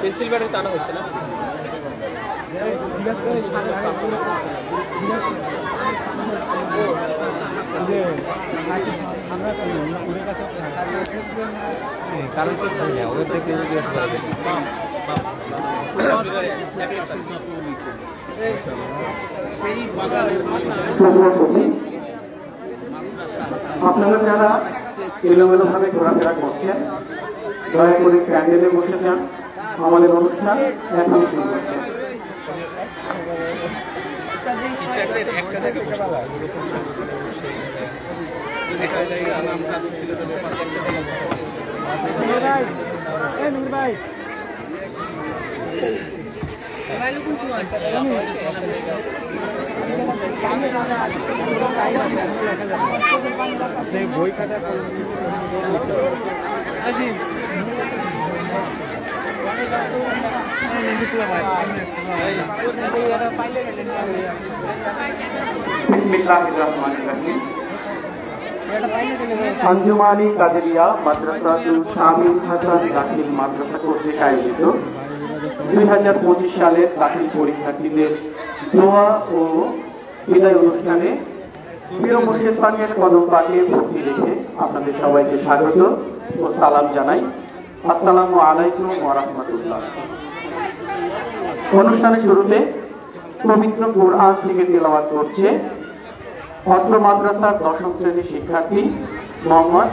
Pencil battery টানা হচ্ছে না কারণ ওদের থেকে আপনারা যারা এলোমেলো ভাবে ঘোরাফেরা করছেন দয়া করে প্যান্ডেলে বসে যান। আমাদের অনুষ্ঠান এখন শুরু হচ্ছে। বই খাতা अंजुमानी कादरिया माद्रासा शामिल हासान दाखिल माद्रासा কর্তৃক আয়োজিত 2025 সালের দাখিল পরীক্ষার্থীদের দোয়া ও বিদায় অনুষ্ঠানে পীর মুর্শিদ পাকের কদম পাকে ভক্তি রেখে আপনাদের সবাইকে স্বাগত ও সালাম জানাই। আসসালামু আলাইকুম ওয়া রাহমাতুল্লাহ। অনুষ্ঠানের শুরুতে পবিত্র কোরআন থেকে তেলাওয়াত করছে অত্র মাদ্রাসার 10ম শ্রেণীর শিক্ষার্থী মোহাম্মদ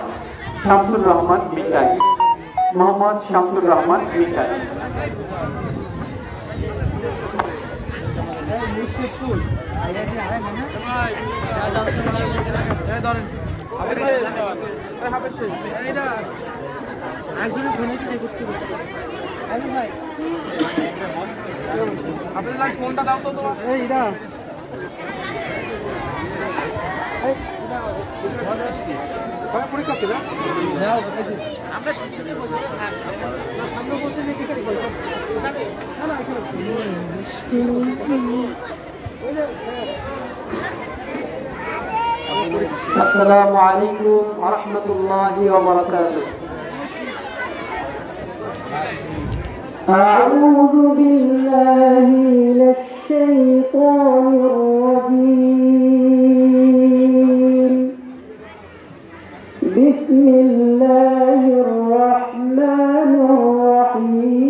শামসুর রহমান মিকাই। মোহাম্মদ শামসুর রহমান মিকাই। আপনার ফোনটা দাও তো তোমার পরীক্ষা ছিল আমরা আসসালামু আলাইকুম ওয়া রাহমাতুল্লাহি ওয়া বারাকাতুহু। أعوذ بالله من الشيطان الرجيم. بسم الله الرحمن الرحيم.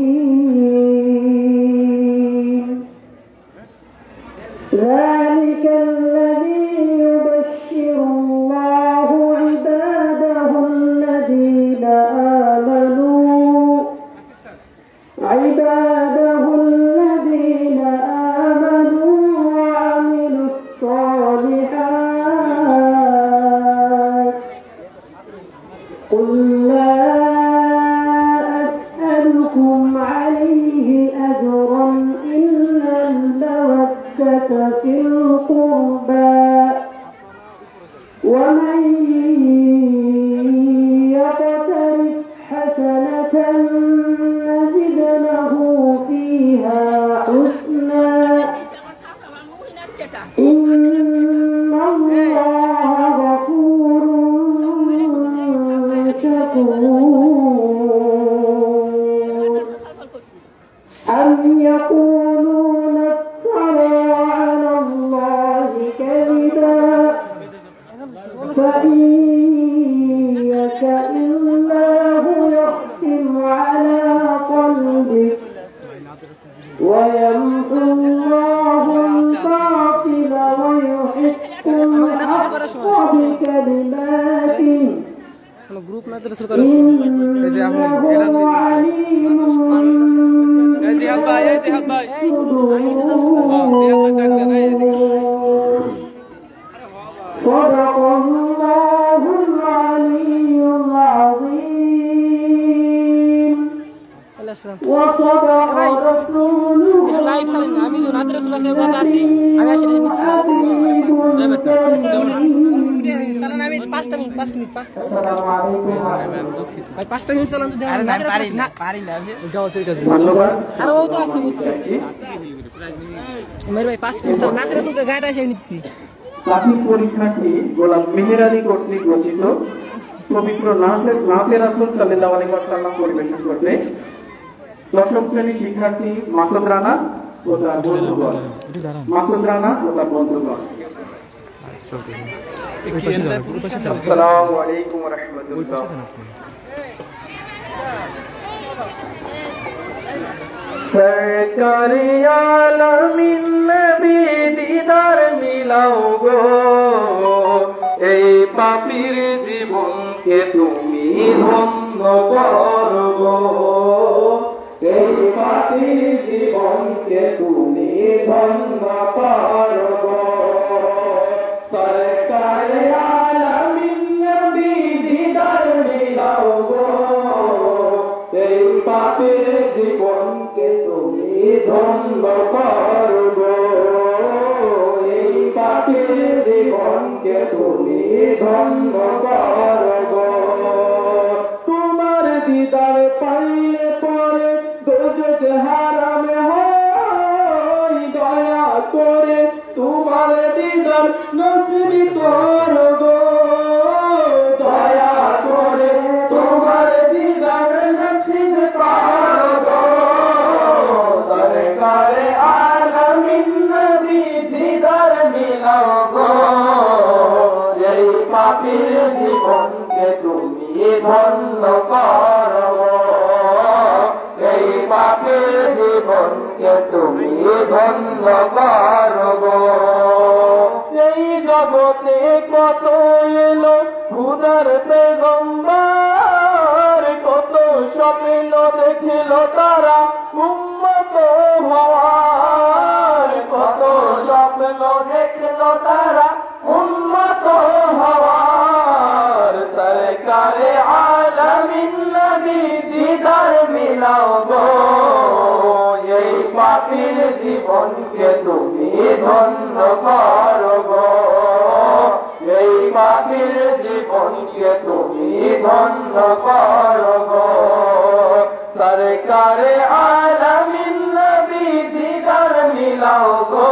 ذلك الذي يبشر الله عباده الذين آمنوا وعملوا الصالحات. قل لا أسألكم عليه أجرا إلا المودة في القربى ومن يقترف حسنة نزد له فيها حسنا إن الله غفور شكور. أم يقولون افترى على الله كذبا فإن يشاء الله يختم على قلبك ويمحو الله الباطل ويحق الحق بكلماته إنه عليم صدق الله العلي العظيم وصدق رسوله দাখিল পরীক্ষার্থী গোলাম মেহের আলী কর্তৃক রচিত পবিত্র নাতে রাসূল সাল্লাল্লাহু আলাইহি ওয়াসাল্লাম পরিবেশন করবে দশম শ্রেণীর শিক্ষার্থী মাসুদ রানা ও তার বন্ধুগণ। মাসুদ রানা ও তার বন্ধুগণ। আসসালামু আলাইকুম ওয়া রাহমাতুল্লাহ। सरकारी आलमीन नबी दीदार मिलाओ गो এই পাপীর জীবনকে তুমি ধন্য করো গো এই পাপীর জীবনকে তুমি ধন্য করো গো সরকারে আলমিন নবী দীদার মিলাও গো এই পাপীর জীবনকে তুমি ধন্য করো গো এই পাপীর জীবনকে তুমি ধন্য করো গো তোমার দিদার পাইলে পরে দোজখ হারাম হয় দয়া করে তোমার দিদার নসিব করো গো দয়া করে তোমার দিদার নসিব করো গো সরকারে আলমিন নবী দিদার মিলাও গো এই পাপীর জীবনকে তুমি ধন্য করো গো এই পাপীর জীবনকে তুমি ধন্য করো গো এই জগতে কত এলো খুদার পেগম্বর কত স্বপ্ন দেখিল তারা উম্মত হওয়ার কত স্বপ্ন দেখিল তারা উম্মত হওয়ার সরকারে আলমিন নবী দিদার মিলাও গো এই পাপীর জীবনকে তুমি ধন্য করো গো এই পাপীর জীবনকে তুমি ধন্য করো গো সরকারে আলমিন নবী দিদার মিলাও গো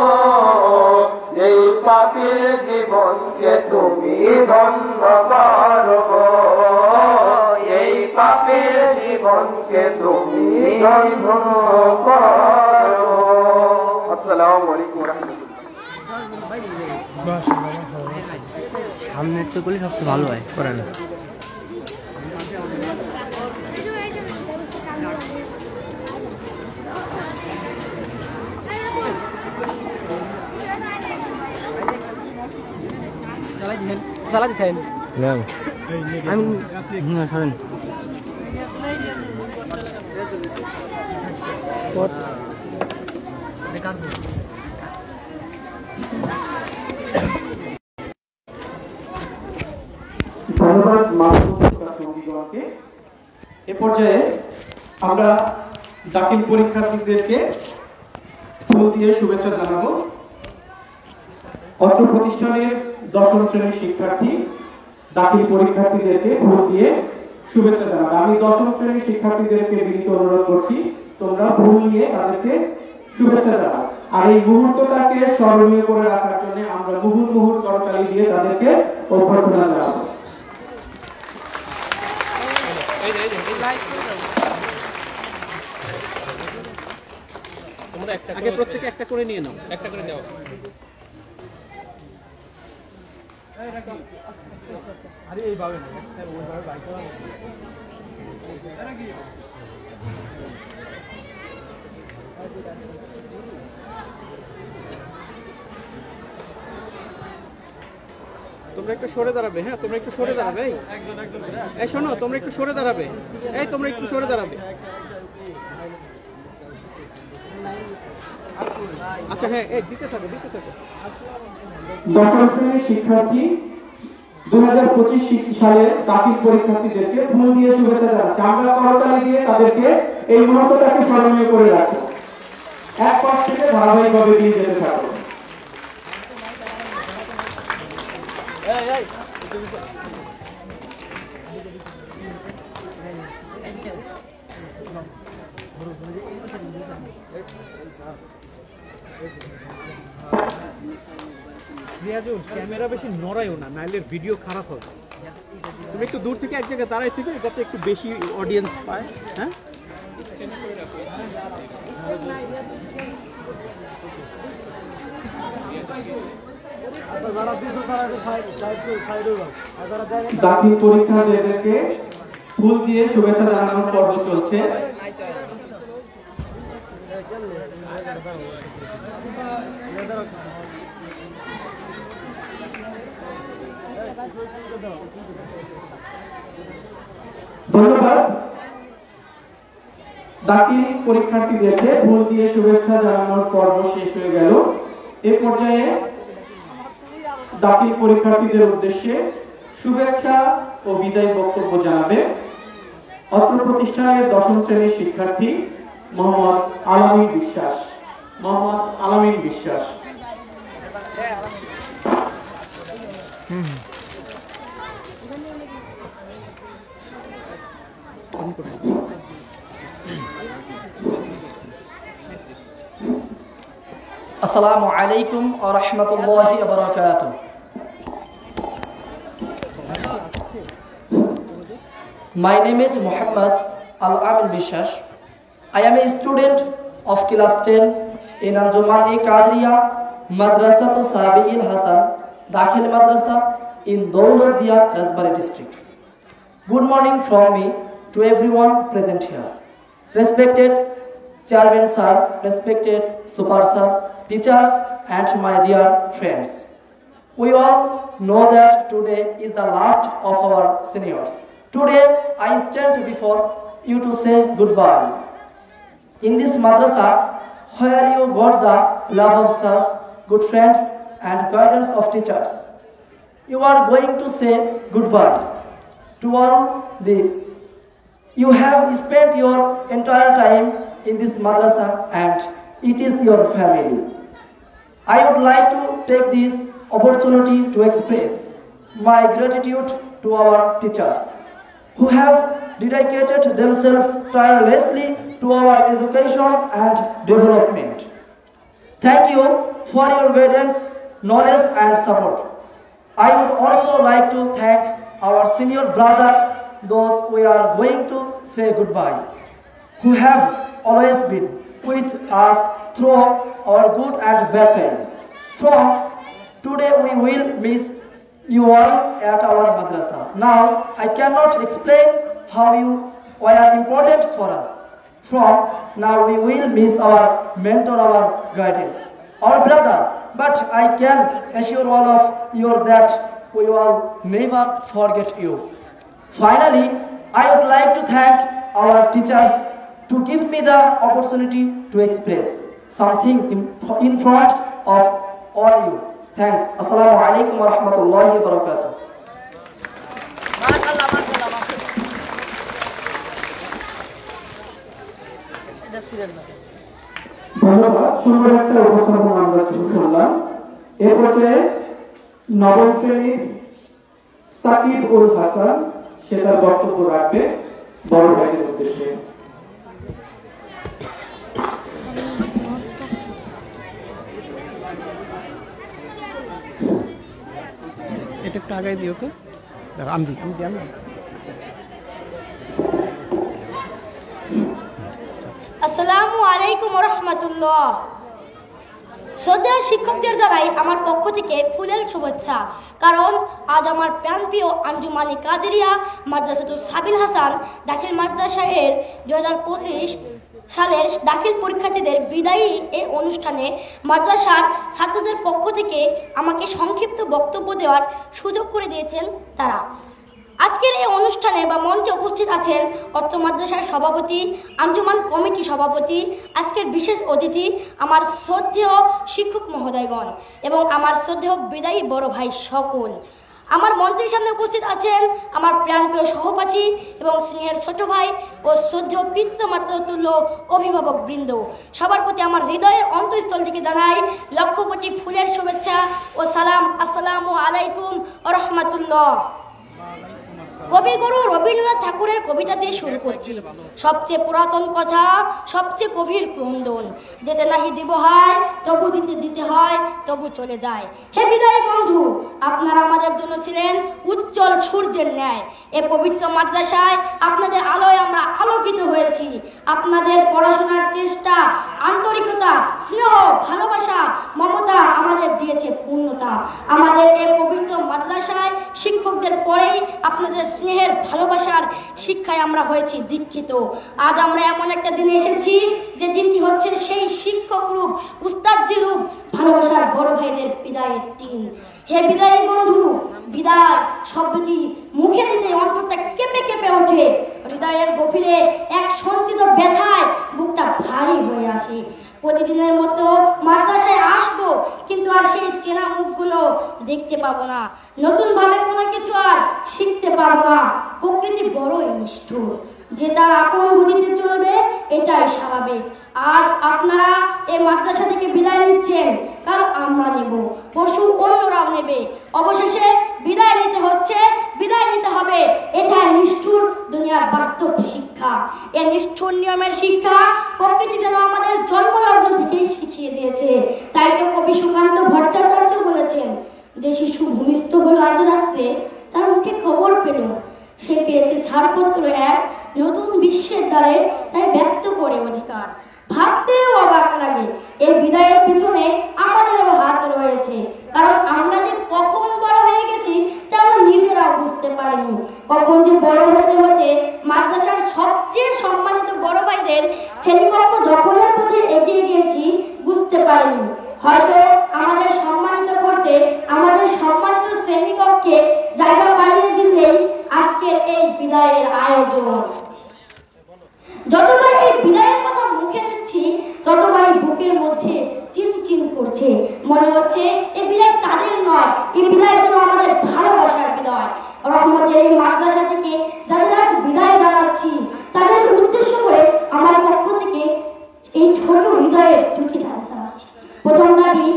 এই পাপীর জীবনকে তুমি ধন্য করো গো এই পাপীর জীবনকে তুমি ধন্য করো। আসসালামু আলাইকুম ওয়া রাহমাতুল্লাহ। সামনে তো করলে সবচেয়ে ভালো হয় করে না চালাতে চাই আমি সরেন ধন্যবাদ মাহমুদকে। এ পর্যায়ে আমরা দাখিল পরীক্ষার্থীদেরকে ফুল দিয়ে শুভেচ্ছা জানাবো। অত্র প্রতিষ্ঠানের দশম শ্রেণীর শিক্ষার্থী দাখিল পরীক্ষার্থীদেরকে ফুল দিয়ে শুভেচ্ছা জানাবো। আমি দশম শ্রেণীর শিক্ষার্থীদেরকে বিনীত অনুরোধ করছি তোমরা ফুল নিয়ে তাদেরকে শুভেচ্ছা জানাও। আর এই মুহূর্তটাকে স্মরণীয় করে রাখার জন্য আমরা মুহুর্মুহুর করতালি দিয়ে তাদেরকে অভ্যর্থনা জানাবো। আগে প্রত্যেকে একটা করে নিয়ে নাও, একটা করে দাও। আরে এইভাবে না ওইভাবে বাইক তোমরা একটু সরে দাঁড়াবে। হ্যাঁ, তোমরা একটু সরে দাঁড়াবে। এই শোনো, তোমরা একটু সরে দাঁড়াবে। এই তোমরা একটু সরে দাঁড়াবে। আচ্ছা হ্যাঁ, এই দিতে থাকো, দিতে থাকো। দশম শ্রেণীর শিক্ষার্থী 2025 সালে দাখিল পরীক্ষার্থীদেরকে ফুল দিয়ে শুভেচ্ছা জানাচ্ছি। আমরা করতালি দিয়ে তাদেরকে এই মুহূর্তটাকে স্মরণীয় করে রাখবো। এক পাশ থেকে ধারাবাহিকভাবে দিয়ে যেতে থাকবো। রিয়াজুল, ক্যামেরা বেশি নড়াইও না, নাইলে ভিডিও খারাপ হবে। তুমি একটু দূর থেকে এক জায়গায় দাঁড়াই থেকে যাতে একটু বেশি অডিয়েন্স পায়। হ্যাঁ, দাখিল পরীক্ষার্থীদেরকে ফুল দিয়ে শুভেচ্ছা জানানোর পর্ব চলছে। ধন্যবাদ। দাখিল পরীক্ষার্থীদেরকে ফুল দিয়ে শুভেচ্ছা জানানোর পর্ব শেষ হয়ে গেল। এই পর্যায়ে দাখিল পরীক্ষার্থীদের উদ্দেশ্যে শুভেচ্ছা ও বিদায় বক্তব্য জানাবে অত্র প্রতিষ্ঠানের 10ম শ্রেণীর শিক্ষার্থী মোহাম্মদ আলামিন বিশ্বাস। মোহাম্মদ আলামিন বিশ্বাস। Assalamu alaikum wa rahmatullahi wa barakatuh. My name is Muhammad Al-Amin Bishash. I am a student of class 10 in Anjuman Qadriya Madrasa Sabil Hasan Dakhil Madrasa in Dawladiya Rasbari district. Good morning from me to everyone present here. Respected Chairman Sir, respected Super Sir, teachers and my dear friends. We all know that today is the last of our seniors. Today I stand before you to say goodbye. In this madrasa, where you got the love of such good friends and guidance of teachers, you are going to say goodbye to all this. You have spent your entire time in this madrasa and it is your family. I would like to take this opportunity to express my gratitude to our teachers who have dedicated themselves tirelessly to our education and development. Thank you for your guidance, knowledge and support. I would also like to thank our senior brother, those we are going to say goodbye, who have always been with us through our good and bad times. From today we will miss you all at our madrasa. Now I cannot explain how you were important for us. From now we will miss our mentor, our guidance, our brother, but I can assure all of you that we will never forget you. Finally, I would like to thank our teachers to give me the opportunity to express something in front of all you. Thanks. Assalamu alaikum wa rahmatullahi wa barakatuh. ধন্যবাদ। সুন্দর একটা উপস্থাপনা আমরা শুনলাম। এর পর্যায়ে 9ম শ্রেণীর সাকিব উল হাসান সে তার বক্তব্য রাখবে বড় ভাইদের উদ্দেশ্যে। এটা একটু আগাই দিও তো। আমি আসসালামু আলাইকুম ওয়া রাহমাতুল্লাহ। শ্রদ্ধেয় শিক্ষকদের জানাই আমার পক্ষ থেকে ফুলের শুভেচ্ছা, কারণ আজ আমার প্রাণপ্রিয় আঞ্জুমানি কাদেরিয়া মাদ্রাসাতুস সাবিল হাসান দাখিল মাদ্রাসা এর 2025 সালের দাখিল পরীক্ষার্থীদের বিদায়ী এই অনুষ্ঠানে মাদ্রাসার ছাত্রদের পক্ষ থেকে আমাকে সংক্ষিপ্ত বক্তব্য দেওয়ার সুযোগ করে দিয়েছেন তারা। আজকের এই অনুষ্ঠানে বা মঞ্চে উপস্থিত আছেন অত্র মাদ্রাসার সভাপতি, আঞ্জুমান কমিটি সভাপতি, আজকের বিশেষ অতিথি আমার শ্রদ্ধেয় শিক্ষক মহোদয়গণ এবং আমার শ্রদ্ধেয় বিদায়ী বড় ভাই সকল। আমার মঞ্চের সামনে উপস্থিত আছেন আমার প্রাণপ্রিয় সহপাঠী এবং স্নেহের ছোট ভাই ও শ্রদ্ধেয় পিতৃমাতৃতুল্য অভিভাবক বৃন্দ। সবার প্রতি আমার হৃদয়ের অন্তঃস্থল থেকে জানাই লক্ষ কোটি ফুলের শুভেচ্ছা ও সালাম। আসসালামু আলাইকুম ওয়া রাহমাতুল্লাহ। কবিগুরু রবীন্দ্রনাথ ঠাকুরের কবিতা দিয়ে শুরু করছি। সবচেয়ে পুরাতন কথা, সবচেয়ে গভীর ক্রন্দন, যেতে নাহি দিব হয় তবু দিতে হয়, তবু চলে যায়। হে বিদায়ী বন্ধু, আপনারা আমাদের জন্য ছিলেন উজ্জ্বল সূর্যের ন্যায়। এ পবিত্র মাদ্রাসায় আপনাদের আলোয় আমরা আলোকিত হয়েছি। আপনাদের পড়াশোনার চেষ্টা, আন্তরিকতা, স্নেহ, ভালোবাসা, মমতা আমাদের দিয়েছে পূর্ণতা। আমাদের এই পবিত্র মাদ্রাসায় শিক্ষকদের পরেই আপনাদের স্নেহের, ভালোবাসার শিক্ষায় আমরা হয়েছি দীক্ষিত। আজ আমরা এমন একটা দিনে এসেছি যে দিনটি হচ্ছে সেই শিক্ষক রূপ, উস্তাদজি রূপ, ভালোবাসার বড় ভাইদের বিদায়ের দিন। হে বিদায়ী বন্ধু, বিদায় শব্দটি মুখে নিতে অন্তরটা কেঁপে কেঁপে ওঠে। হৃদয়ের গভীরে এক সঞ্চিত ব্যথায় বুকটা ভারী হয়ে আসে। প্রতিদিনের মতো মাদ্রাসায় আসবো, কিন্তু আর সেই চেনা মুখগুলো দেখতে পাবো না। নতুনভাবে কোনো কিছু আর শিখতে পারবো না। প্রকৃতি বড়ই নিষ্ঠুর, যে তার আপন গতিতে চলবে এটাই স্বাভাবিক। আজ আপনারা এই মাদ্রাসা থেকে বিদায় নিচ্ছেন, কাল আমরা নেব, পরশু অন্যরাও নেবে। অবশেষে বিদায় নিতে হচ্ছে, বিদায় নিতে হবে। এটাই নিষ্ঠুর দুনিয়ার বাস্তব শিক্ষা। এই নিষ্ঠুর নিয়মের শিক্ষা প্রকৃতি যেন আমাদের জন্মলগ্ন থেকেই শিখিয়ে দিয়েছে। তাই তো কবি সুকান্ত ভট্টাচার্য বলেছেন, যে শিশু ভূমিষ্ঠ হলো আজ রাত্রে, তার মুখে খবর পেল সে পেয়েছে ছাড়পত্র এক নতুন বিশ্বের দ্বারে, তাই ব্যক্ত করে অধিকার। ভাবতেও অবাক লাগে, এই বিদায়ের পিছনে আমাদেরও হাত রয়েছে। কারণ আমরা যে কখন বড় হয়ে গেছি তা আমরা নিজেরাও বুঝতে পারিনি। কখন যে বড় হতে হতে মাদ্রাসার সবচেয়ে সম্মানিত বড় ভাইদের শ্রেণীকক্ষ দখলের পথে এগিয়ে গিয়েছি বুঝতে পারিনি। হয়তো আমাদের সম্মানিত করতে আমাদের সম্মানিত শ্রেণীকক্ষে জায়গা পাইয়ে দিলেই আজকের এই বিদায়ের আয়োজন। যতবার এই বিদায়ের কথা মুখে নিচ্ছি, ততবারই বুকের মধ্যে চিনচিন করছে। মনে হচ্ছে এই বিদায় তাদের নয়, এই বিদায় যেন আমাদের ভালোবাসার বিদায়। রহমতের এই মাদ্রাসা থেকে যাদের আজ বিদায় জানাচ্ছি, তাদের উদ্দেশ্য করে আমার পক্ষ থেকে এই ছোট হৃদয়ের ঝুঁকি জানাচ্ছি। প্রথম দাবি,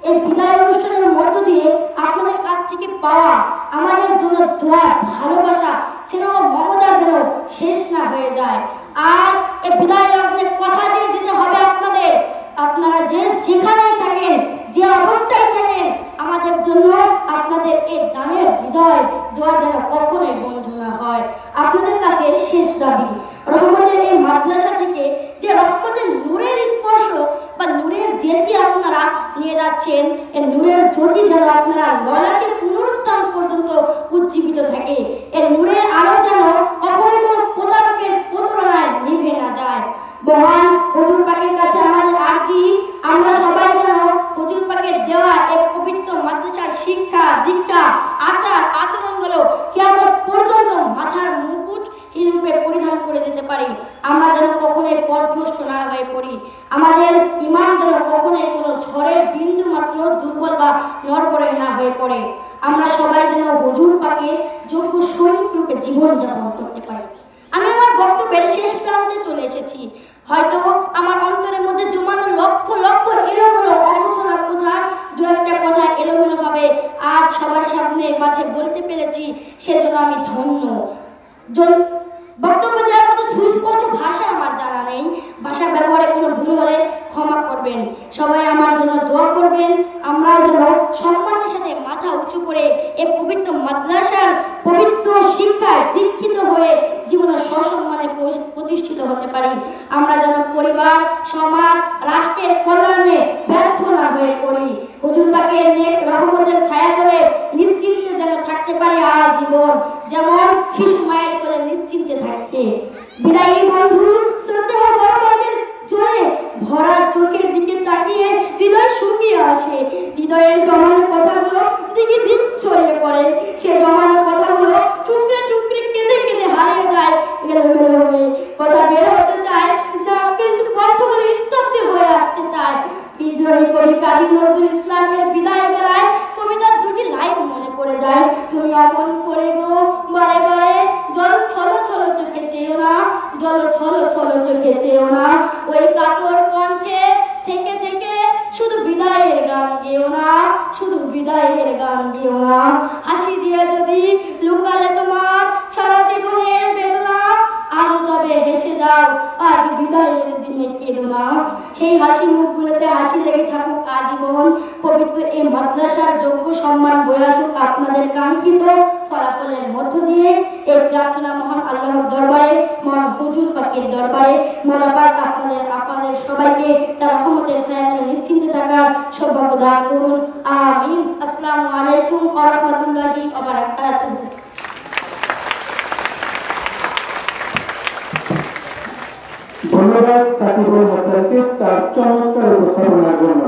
এই বিদায় অনুষ্ঠানের মধ্য দিয়ে আপনাদের কাছ থেকে পাওয়া আমাদের জন্য দোয়া, ভালোবাসা, স্নেহ, মমতা যেন শেষ না হয়ে যায়। আজ এই বিদায় লগ্নে কথা দিয়ে যেতে হবে আপনাদের। আপনারা যেখানেই থাকেন, যে অবস্থায় থাকেন, আমাদের জন্য আপনাদের এই দানের হৃদয় দোয়া যেন কখনোই বন্ধ না হয়। আপনাদের কাছে শেষ দাবি, রহমতের এই মাদ্রাসা থেকে যে রহমতের নূরের স্পর্শ বা নূরের জ্যোতি আপনারা নিয়ে যাচ্ছেন, এই নূরের জ্যোতি যেন আপনারা ললাটে পুনরুত্থান পর্যন্ত উজ্জীবিত থাকে। এই নূরের আলো যেন কখনোই কোনো প্রতারকের প্রতারণায় নিভে না যায়। মহান হুজুর পাকের কাছে আমাদের আর্জি, আমরা সবাই যেন হুজুর পাকের দেওয়া এই পবিত্র মাদ্রাসার শিক্ষা, দীক্ষা, আচার আচরণগুলো কিয়ামত পর্যন্ত মাথার মুকুট হিরূপে পরিধান করে যেতে পারি। আমরা যেন কখনোই পথভ্রষ্ট না হয়ে পড়ি। আমাদের ঈমান যেন কখনোই কোনো ঝড়ের বিন্দু মাত্র দুর্বল বা নড়বড়ে না হয়ে পড়ে। আমরা সবাই যেন হুজুর পাকে যোগ্য সৈনিক রূপে জীবনযাপন করতে পারি। আমি আমার বক্তব্যের শেষ প্রান্তে চলে এসেছি। হয়তো আমার অন্তরের মধ্যে জমানো লক্ষ লক্ষ এলোমেলো অগোছলা কথার দু একটা কথা এলোমেলো ভাবে আজ সবার সামনে মাঝে বলতে পেরেছি, সেজন্য আমি ধন্য। বক্তব্য দেওয়ার মতো সুস্পষ্ট ভাষা আমার জানা নেই। ভাষা ব্যবহারে কোনো ভুল হলে ক্ষমা করবেন। সবাই আমার জন্য দোয়া করবেন। আমরা যেন সম্মানের সাথে মাথা উঁচু করে এই পবিত্র মাদ্রাসার পবিত্র শিক্ষায় দীক্ষিত হয়ে জীবনে সসম্মানে প্রতিষ্ঠিত হতে পারি। আমরা যেন পরিবার, সমাজ, রাষ্ট্রের কল্যাণে ব্যর্থ না হয়ে পড়ি। হুজুর পাকের নেক রহমতের ছায়া করে নিশ্চিন্তে যেন থাকতে পারি আজীবন, যেমন শিশু মায়ের করে নিশ্চিন্তে থাকে। বিদায়ী বন্ধু, শ্রদ্ধেয় বড় ভাইদের জোরে ভরা চোখের দিকে তাকিয়ে হৃদয় শুকিয়ে আসে। হৃদয়ের জমানো কথাগুলো দিকে দিক ছড়িয়ে পড়ে। সে জমানো কথাগুলো টুকরে টুকরে কেঁদে কেঁদে হারিয়ে যায়। কথা বের হতে চায় না, কিন্তু কণ্ঠগুলো স্তব্ধ হয়ে আসতে চায়। বিদ্রোহী কবি কাজী নজরুল ইসলামের বিদায় বেলায় কবিতার দুটি লাইন মনে পড়ে যায়। তুমি অমন করে গো বারে বারে জল ছলো ছলো চোখে চেয়েও না, জল ছলো ছলো চোখে চেয়েও না। ওই কাতর কণ্ঠে থেকে থেকে শুধু বিদায়ের গান গেও না, শুধু বিদায়ের গান গেও না। হাসি দিয়ে যদি লুকালে তোমার সারা দিনে কেঁদো না। সেই হাসি মুখগুলোতে হাসি লেগে থাকুক আজীবন। পবিত্র এই মাদ্রাসার যোগ্য সম্মান বয়ে আসুক আপনাদের কাঙ্ক্ষিত ফলাফলের মধ্য দিয়ে। এই প্রার্থনা মহান আল্লাহর দরবারে, মহান হুজুর পাকের দরবারে মৌলা পাক আপনাদের সবাইকে তার রহমতের ছায়াতলে নিশ্চিন্তে থাকার সৌভাগ্য দান করুন। আমিন। আসসালামু আলাইকুম ওয়া রাহমাতুল্লাহি ওয়া বারাকাতুহু। ধন্যবাদ সাকিবুল হাসানকে তার চমৎকার উপস্থাপনার জন্য।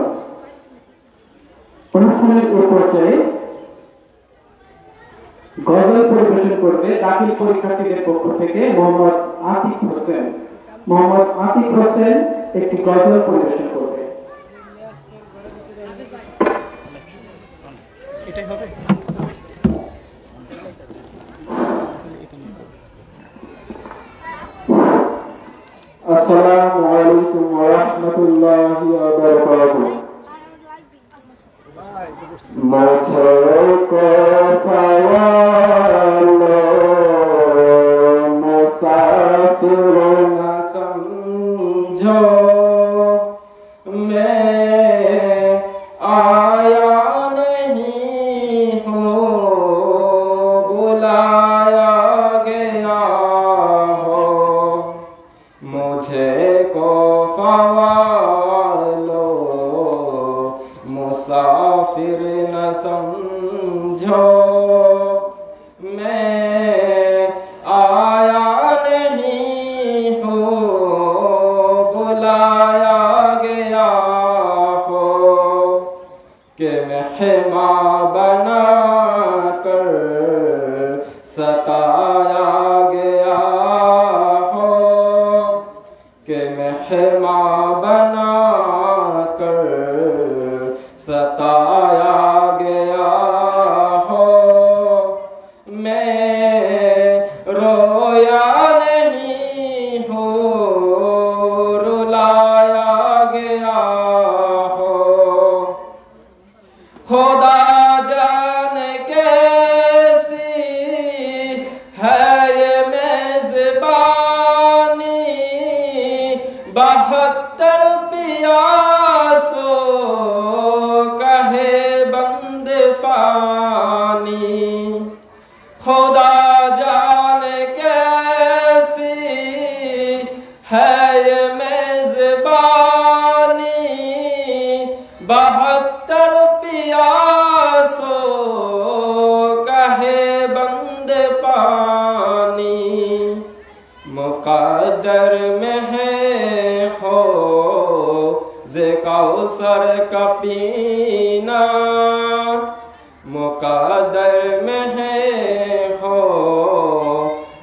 অনুষ্ঠানের এই পর্যায়ে গজল পরিবেশন করবে দাখিল পরীক্ষার্থীদের পক্ষ থেকে মোহাম্মদ আতিক হোসেন। মোহাম্মদ আতিক হোসেন একটি গজল পরিবেশন করবে। এটাই হবে। আসসালামু আলাইকুম ওয়া রাহমাতুল্লাহি ওয়া বারাকাতুহু। मुसाफिर न समझो मैं आया नहीं हूँ, बुलाया गया हो, मुझे को फवालो मुसाफिर न समझो मैं आया नहीं हूँ, बुलाया गया हो, कि मेहमान बना कर सताया गया हो, कि मेहमान बना कर सताया गया हो, मैं रोया नहीं हूँ, रुलाया गया हो, खुदा जाने कैसी है ये मेज़बानी, 72 पियासों कहे बंद पानी, खुदा जाने कैसी है ये मेज़बानी, 72 पियासों कहे बंद पानी, मुक़द्दर में है हो ज़े कौसर का पीना, मुक़द्दर में है हो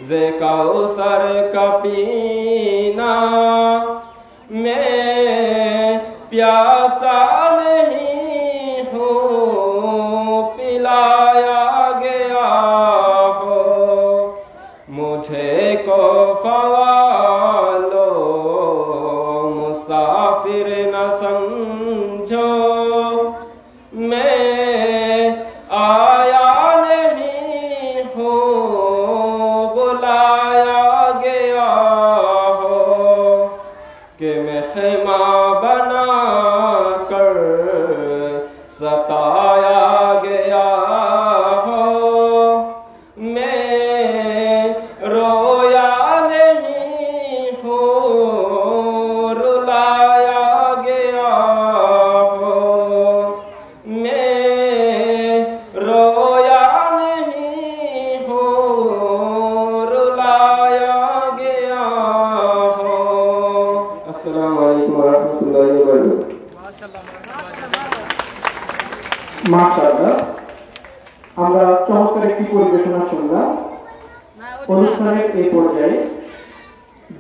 ज़े कौसर का पीना, मैं प्यासा नहीं हूँ, पिलाया गया हो, मुझे को फवालो मुसाफिर न समझो मैं आया नहीं हूँ, बुलाया गया हो, कि मेहमान बना कर सताया गया हो, मैं रोया नहीं हूँ, रुलाया गया हो, मैं रोया नहीं हूँ, रुलाया गया हो। अस्सलामु अलैकुम व रहमतुल्लाहि व बरकातुहू। মাশাআল্লাহ, আমরা চমৎকার একটি পরিবেশনা শুনলাম। অনুষ্ঠানের এই পর্যায়ে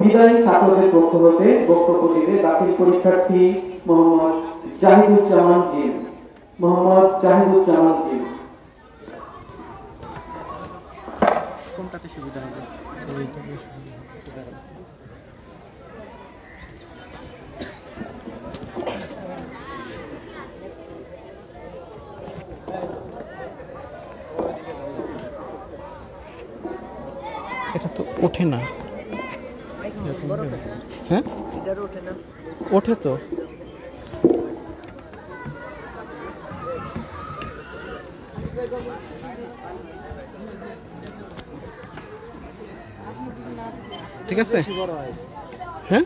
বিদায়ী ছাত্রদের পক্ষ হতে বক্তব্য দিবে দাখিল পরীক্ষার্থী মোহাম্মদ জাহিদুজ্জামান জিন। মোহাম্মদ জাহিদুজ্জামান জিন। কোনটাতে সুবিধা হবে? এটা তো ওঠে না। হ্যাঁ ওঠে তো। ঠিক আছে, হ্যাঁ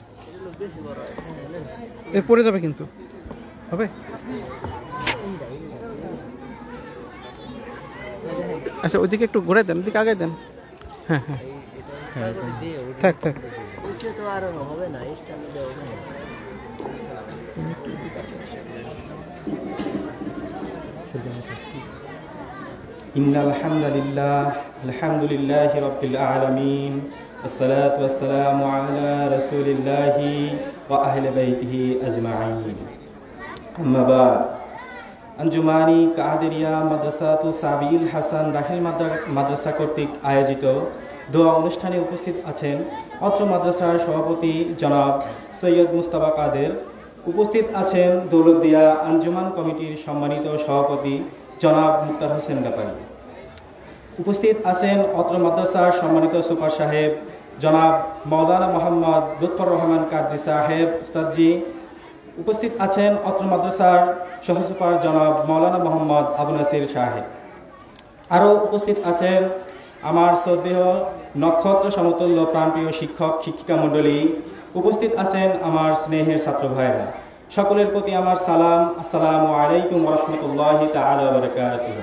এর পড়ে যাবে কিন্তু হবে। আচ্ছা ওইদিকে একটু ঘুরে দেন, ওইদিকে আগে দেন। হ্যাঁ হ্যাঁ থাক থাক। ইন্নাল হামদুলিল্লাহ আলহামদুলিল্লাহি রাব্বিল আলামিন والصلاة والسلام على رسول الله وأهل بيته أجمعين أما بعد আঞ্জুমানি কাদেরিয়া মাদ্রাসাতু সাবিল হাসান দাখিল মাদ্রাসা কর্তৃক আয়োজিত দোয়া অনুষ্ঠানে উপস্থিত আছেন অত্র মাদ্রাসার সভাপতি জনাব সৈয়দ মুস্তাফা কাদের, উপস্থিত আছেন দৌলতদিয়া আঞ্জুমান কমিটির সম্মানিত সভাপতি জনাব মুক্তার হোসেন ব্যাপারী, উপস্থিত আছেন অত্র মাদ্রাসার সম্মানিত সুপার সাহেব জনাব মৌলানা মোহাম্মদ লুৎফর রহমান কাদরি সাহেব উস্তাদজি, উপস্থিত আছেন অত্র মাদ্রাসার সহসুপার জনাব মৌলানা মোহাম্মদ আবু নাসির সাহেব। আরও উপস্থিত আছেন আমার শ্রদ্ধেয় নক্ষত্র সমতুল্য প্রাণপ্রিয় শিক্ষক শিক্ষিকা মণ্ডলী, উপস্থিত আছেন আমার স্নেহের ছাত্র ভাইরা। সকলের প্রতি আমার সালাম, আসসালামু আলাইকুম ওয়া রাহমাতুল্লাহি তাআলা ওয়া বারাকাতুহু।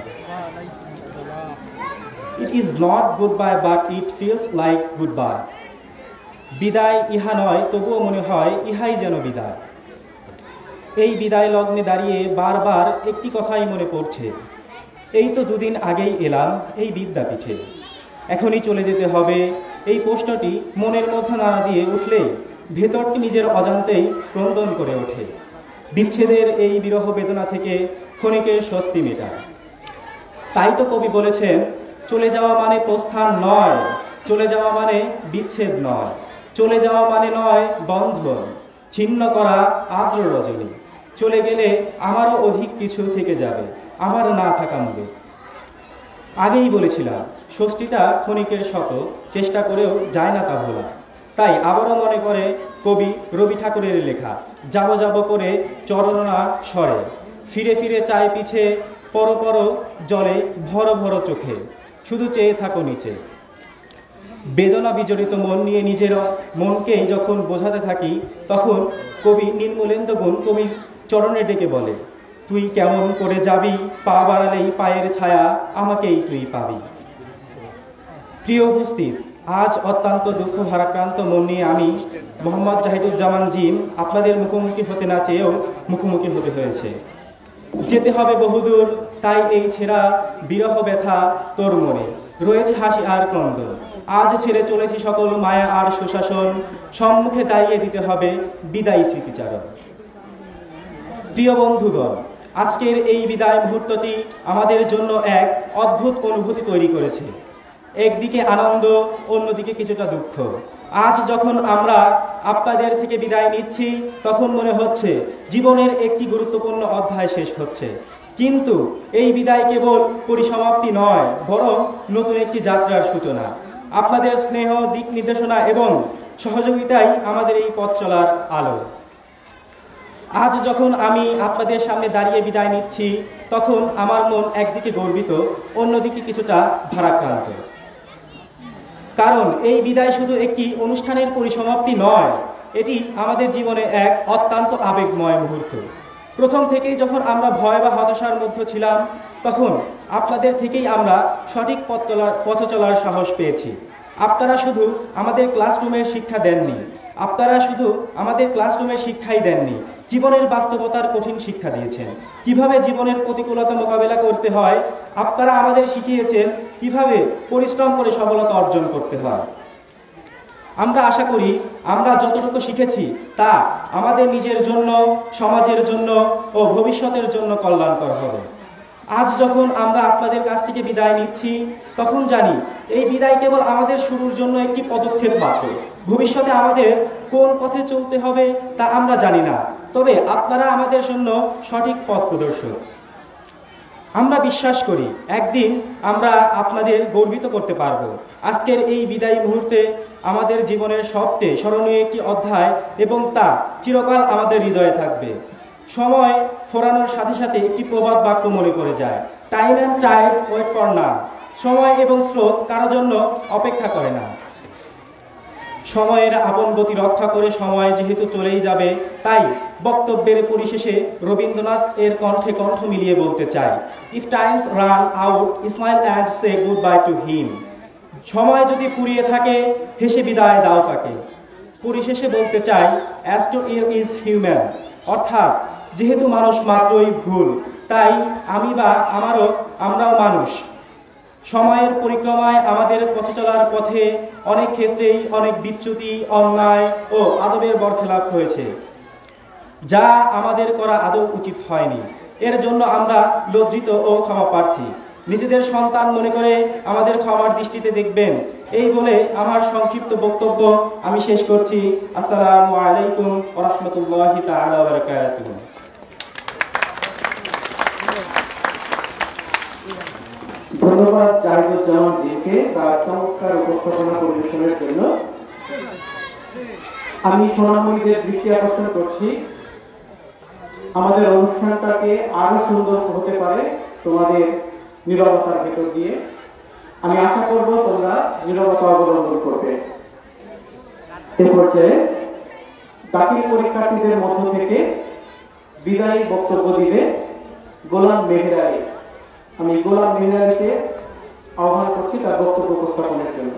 It is not goodbye but it feels like goodbye. বিদায় ইহা নয়, তবুও মনে হয় ইহাই যেন বিদায়। এই বিদায় লগ্নে দাঁড়িয়ে বারবার একটি কথাই মনে পড়ছে, এই তো দুদিন আগেই এলাম এই বিদ্যাপীঠে, এখনই চলে যেতে হবে। এই প্রশ্নটি মনের মধ্যে নাড়া দিয়ে উঠলেই ভেতরটি নিজের অজান্তেই ক্রন্দন করে ওঠে। বিচ্ছেদের এই বিরহ বেদনা থেকে ক্ষণিকের স্বস্তি মেটায়। তাই তো কবি বলেছেন, চলে যাওয়া মানে প্রস্থান নয়, চলে যাওয়া মানে বিচ্ছেদ নয়, চলে যাওয়া মানে নয় বন্ধন, ছিন্ন করা আর্দ্র রজনী। চলে গেলে আমারও অধিক কিছু থেকে যাবে, আমার না থাকা মূলে। আগেই বলেছিলাম ষষ্ঠীটা ক্ষণিকের শত, চেষ্টা করেও যায় না তা ভোলা। তাই আবারও মনে করে কবি রবি ঠাকুরের লেখা, যাব যাব করে চরণা স্বরে, ফিরে ফিরে চায় পিছে, পর পর জলে ভর ভর চোখে, শুধু চেয়ে থাকো নিচে। বেদনা বিজড়িত মন নিয়ে নিজের মনকেই যখন বোঝাতে থাকি, তখন কবি নির্মলেন্দু গুণ কবির চরণে ডেকে বলে, তুই কেমন করে যাবি, পা বাড়ালেই পায়ের ছায়া, আমাকেই তুই পাবি। প্রিয় উপস্থিত, আজ অত্যন্ত দুঃখ ভারাক্রান্ত মন নিয়ে আমি মোহাম্মদ জাহিদুজ্জামান জিম আপনাদের মুখোমুখি হতে না চেয়েও মুখোমুখি হতে হয়েছে। যেতে হবে বহুদূর, তাই এই ছেঁড়া বিরহ ব্যথা তোর মনে রয়েছে হাসি আর ক্রন্দন। আজ ছেড়ে চলেছি সকল মায়া আর সুশাসন, সম্মুখে দাঁড়িয়ে দিতে হবে বিদায়ী স্মৃতিচারণ। প্রিয় বন্ধুগণ, আজকের এই বিদায় মুহূর্তটি আমাদের জন্য এক অদ্ভুত অনুভূতি তৈরি করেছে। একদিকে আনন্দ, অন্যদিকে কিছুটা দুঃখ। আজ যখন আমরা আপনাদের থেকে বিদায় নিচ্ছি, তখন মনে হচ্ছে জীবনের একটি গুরুত্বপূর্ণ অধ্যায় শেষ হচ্ছে। কিন্তু এই বিদায় কেবল পরিসমাপ্তি নয়, বরং নতুন একটি যাত্রার সূচনা। আপনাদের স্নেহ, দিক নির্দেশনা এবং সহযোগিতাই আমাদের এই পথ চলার আলো। আজ যখন আমি আপনাদের সামনে দাঁড়িয়ে বিদায় নিচ্ছি, তখন আমার মন একদিকে গর্বিত, অন্যদিকে কিছুটা ভারাক্রান্ত। কারণ এই বিদায় শুধু একটি অনুষ্ঠানের পরিসমাপ্তি নয়, এটি আমাদের জীবনে এক অত্যন্ত আবেগময় মুহূর্ত। প্রথম থেকেই যখন আমরা ভয় বা হতাশার মধ্যে ছিলাম, তখন আপনাদের থেকেই আমরা সঠিক পথ চলার সাহস পেয়েছি। আপনারা শুধু আমাদের ক্লাসরুমের শিক্ষা দেননি, আপনারা শুধু আমাদের ক্লাসরুমের শিক্ষাই দেননি, জীবনের বাস্তবতার কঠিন শিক্ষা দিয়েছেন। কিভাবে জীবনের প্রতিকূলতা মোকাবেলা করতে হয় আপনারা আমাদের শিখিয়েছেন, কিভাবে পরিশ্রম করে সফলতা অর্জন করতে হয়। আমরা আশা করি আমরা যতটুকু শিখেছি তা আমাদের নিজের জন্য, সমাজের জন্য ও ভবিষ্যতের জন্য কল্যাণকর হবে। আজ যখন আমরা আপনাদের কাছ থেকে বিদায় নিচ্ছি, তখন জানি এই বিদায় কেবল আমাদের শুরুর জন্য একটি পদক্ষেপ মাত্র। ভবিষ্যতে আমাদের কোন পথে চলতে হবে তা আমরা জানি না, তবে আপনারা আমাদের জন্য সঠিক পথ প্রদর্শক। আমরা বিশ্বাস করি একদিন আমরা আপনাদের গর্বিত করতে পারব। আজকের এই বিদায়ী মুহূর্তে আমাদের জীবনের সবচেয়ে স্মরণীয় একটি অধ্যায় এবং তা চিরকাল আমাদের হৃদয়ে থাকবে। সময় ফোরানোর সাথে সাথে একটি প্রবাদ বাক্য মনে পড়ে যায়, time and tide wait for none. সময় এবং স্রোত কারোর জন্য অপেক্ষা করে না। সময়ের আপন গতি রক্ষা করে সময় যেহেতু চলেই যাবে, তাই বক্তব্যের পরিশেষে রবীন্দ্রনাথ এর কণ্ঠে কণ্ঠ মিলিয়ে বলতে চাই, if Times run out smile and say good bye to him. সময় যদি ফুরিয়ে থাকে হেসে বিদায় দাও তাকে। পরিশেষে বলতে চাই, as to you is human, অর্থাৎ যেহেতু মানুষ মাত্রই ভুল, তাই আমরাও মানুষ। সময়ের পরিক্রমায় আমাদের পথে চলার পথে অনেক ক্ষেত্রেই অনেক বিচ্যুতি, অন্যায় ও আদবের বরখেলাপ হয়েছে, যা আমাদের করা আদৌ উচিত হয়নি। এর জন্য আমরা লজ্জিত ও ক্ষমাপ্রার্থী। নিজেদের সন্তান মনে করে আমাদের ক্ষমার দৃষ্টিতে দেখবেন। এই বলে আমার সংক্ষিপ্ত বক্তব্য আমি শেষ করছি। আসসালামু আলাইকুম ওয়া রাহমাতুল্লাহি তাআলা ওয়া বারাকাতুহু। ধন্যবাদ জাহিদুজ্জামান জিকে তার চমৎকার উপস্থাপনা পরিবেশনের জন্য। আমি সোনামণিদের দৃষ্টি আকর্ষণ করছি, আমাদের অনুষ্ঠানটাকে আরো সুন্দর হতে পারে তোমাদের নীরবতার ভেতর দিয়ে। আমি আশা করব তোমরা নীরবতা অবলম্বন করবে। এ পর্যায়ে দাখিল পরীক্ষার্থীদের মধ্য থেকে বিদায়ী বক্তব্য দিবে গোলাম মেহের আলী। আমি গোলাম মেহের আলীকে আহ্বান করছি তার বক্তব্য উপস্থাপনের জন্য।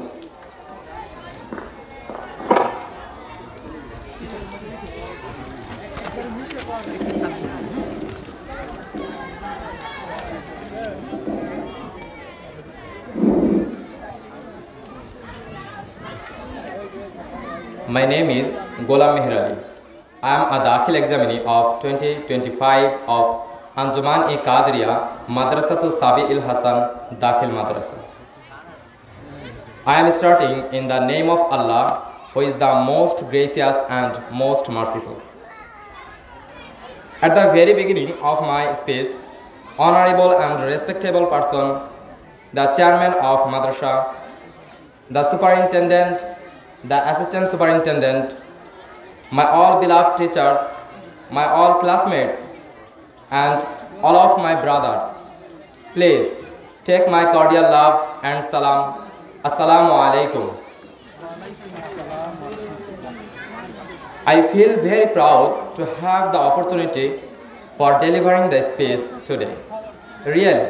My name is Golam Meher Ali. I am a Dakhil examinee of 2025 of Anjuman-e-Qadiriya Madrasatu Sabi'il Hasan Dakhil Madrasa. I am starting in the name of Allah, who is the most gracious and most merciful. At the very beginning of my speech, honorable and respectable person, the chairman of Madrasa, the superintendent, the assistant superintendent, my all beloved teachers, my all classmates, and all of my brothers, please take my cordial love and salam. Assalamu alaikum. I feel very proud to have the opportunity for delivering the speech today. Really,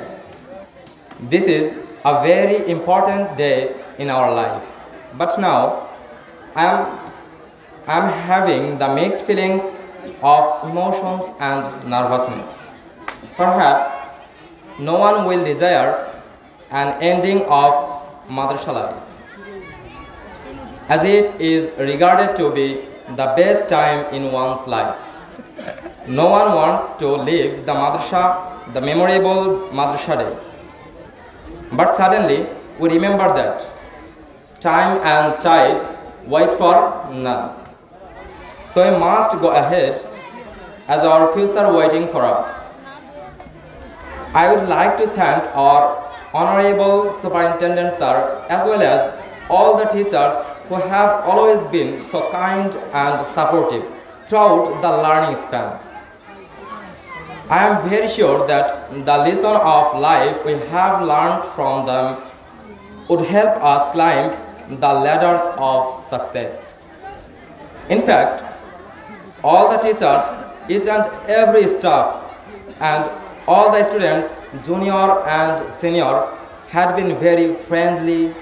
this is a very important day in our life. But now, I am having the mixed feelings of emotions and nervousness. Perhaps no one will desire an ending of madrasa life, as it is regarded to be the best time in one's life. No one wants to leave the madrasa, the memorable madrasa days. But suddenly we remember that time and tide wait for none. So we must go ahead as our future waiting for us. I would like to thank our honorable superintendent sir, as well as all the teachers who have always been so kind and supportive throughout the learning span. I am very sure that the lesson of life we have learned from them would help us climb the ladders of success. In fact, all the teachers, each and every staff, and all the students, junior and senior, had been very friendly,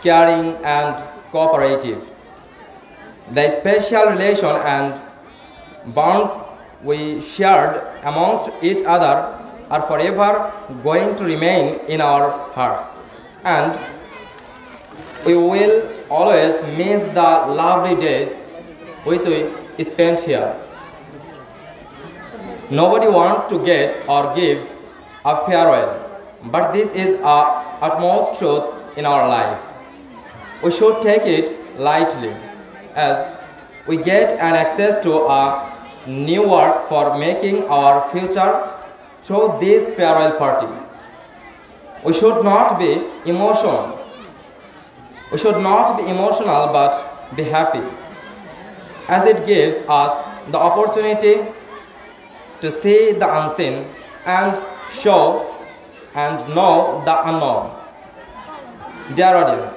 caring, and cooperative. The special relation and bonds we shared amongst each other are forever going to remain in our hearts, and we will always miss the lovely days which we spent here. Nobody wants to get or give a farewell, but this is our utmost truth in our life. We should take it lightly, as we get an access to a new work for making our future through this farewell party. We should not be emotional. We should not be emotional but be happy, as it gives us the opportunity to see the unseen and show and know the unknown. Dear audience,